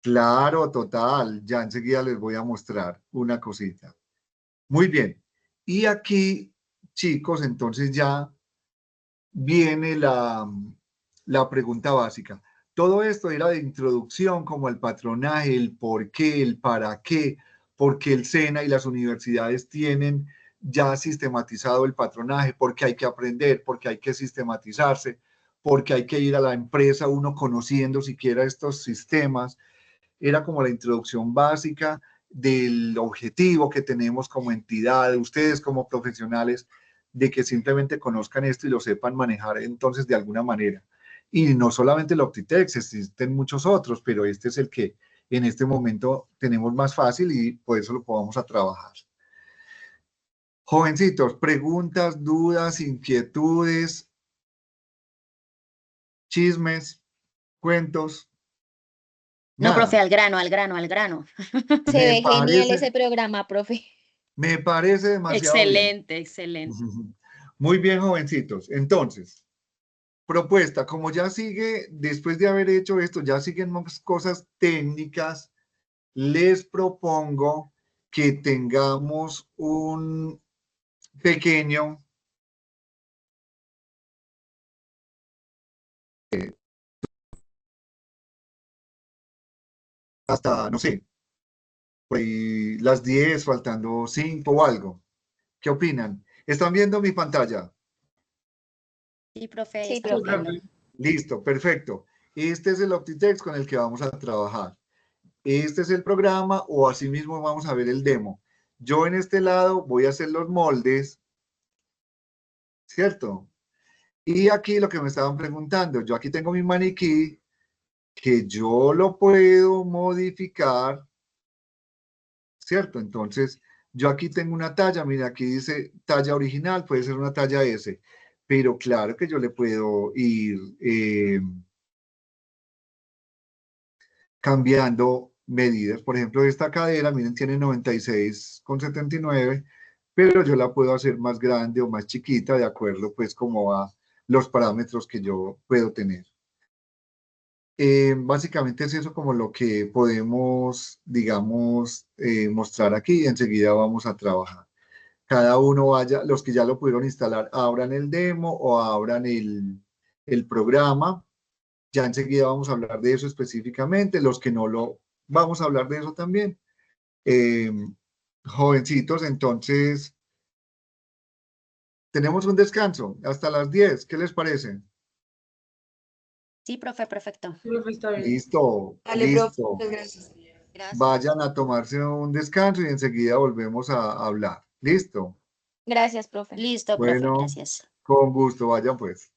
claro, total. Ya enseguida les voy a mostrar una cosita. Muy bien. Y aquí, chicos, entonces ya viene la pregunta básica. Todo esto era de introducción como al patronaje, el por qué, el para qué, porque el SENA y las universidades tienen ya sistematizado el patronaje, porque hay que aprender, porque hay que sistematizarse, porque hay que ir a la empresa uno conociendo siquiera estos sistemas. Era como la introducción básica del objetivo que tenemos como entidad, ustedes como profesionales, de que simplemente conozcan esto y lo sepan manejar entonces de alguna manera. Y no solamente el Optitex, existen muchos otros, pero este es el que en este momento tenemos más fácil y por eso lo podamos a trabajar. Jovencitos, preguntas, dudas, inquietudes, chismes, cuentos, No, profe, nada. al grano, al grano, al grano. Se Me ve genial ese parece, programa, profe. me parece demasiado bien. Excelente, excelente. Muy bien, jovencitos. Entonces, propuesta, como ya sigue, después de haber hecho esto, ya siguen más cosas técnicas, les propongo que tengamos un pequeño, hasta, no sé, por ahí las 10, faltando 5 o algo. ¿Qué opinan? ¿Están viendo mi pantalla? Sí, profe, Sí, estamos profe. viendo. Listo, perfecto. Este es el OptiText con el que vamos a trabajar. Este es el programa o asimismo vamos a ver el demo. Yo en este lado voy a hacer los moldes, ¿cierto? Y aquí lo que me estaban preguntando, yo aquí tengo mi maniquí que yo lo puedo modificar, ¿cierto? Entonces, yo aquí tengo una talla, mira, aquí dice talla original, puede ser una talla S, pero claro que yo le puedo ir cambiando medidas. Por ejemplo, esta cadera, miren, tiene 96,79, pero yo la puedo hacer más grande o más chiquita de acuerdo, pues, como a los parámetros que yo puedo tener. Básicamente es eso como lo que podemos, digamos, mostrar aquí y enseguida vamos a trabajar. Cada uno vaya, los que ya lo pudieron instalar, abran el demo o abran el programa. Ya enseguida vamos a hablar de eso específicamente. Los que no lo, vamos a hablar de eso también. Jovencitos, entonces, tenemos un descanso hasta las 10. ¿Qué les parece? Sí, profe, perfecto. Profe, está bien. Listo, Dale, profe, listo. muchas gracias. Gracias. Vayan a tomarse un descanso y enseguida volvemos a hablar. ¿Listo? Gracias, profe. Listo, profe, Bueno, gracias. con gusto, vayan pues.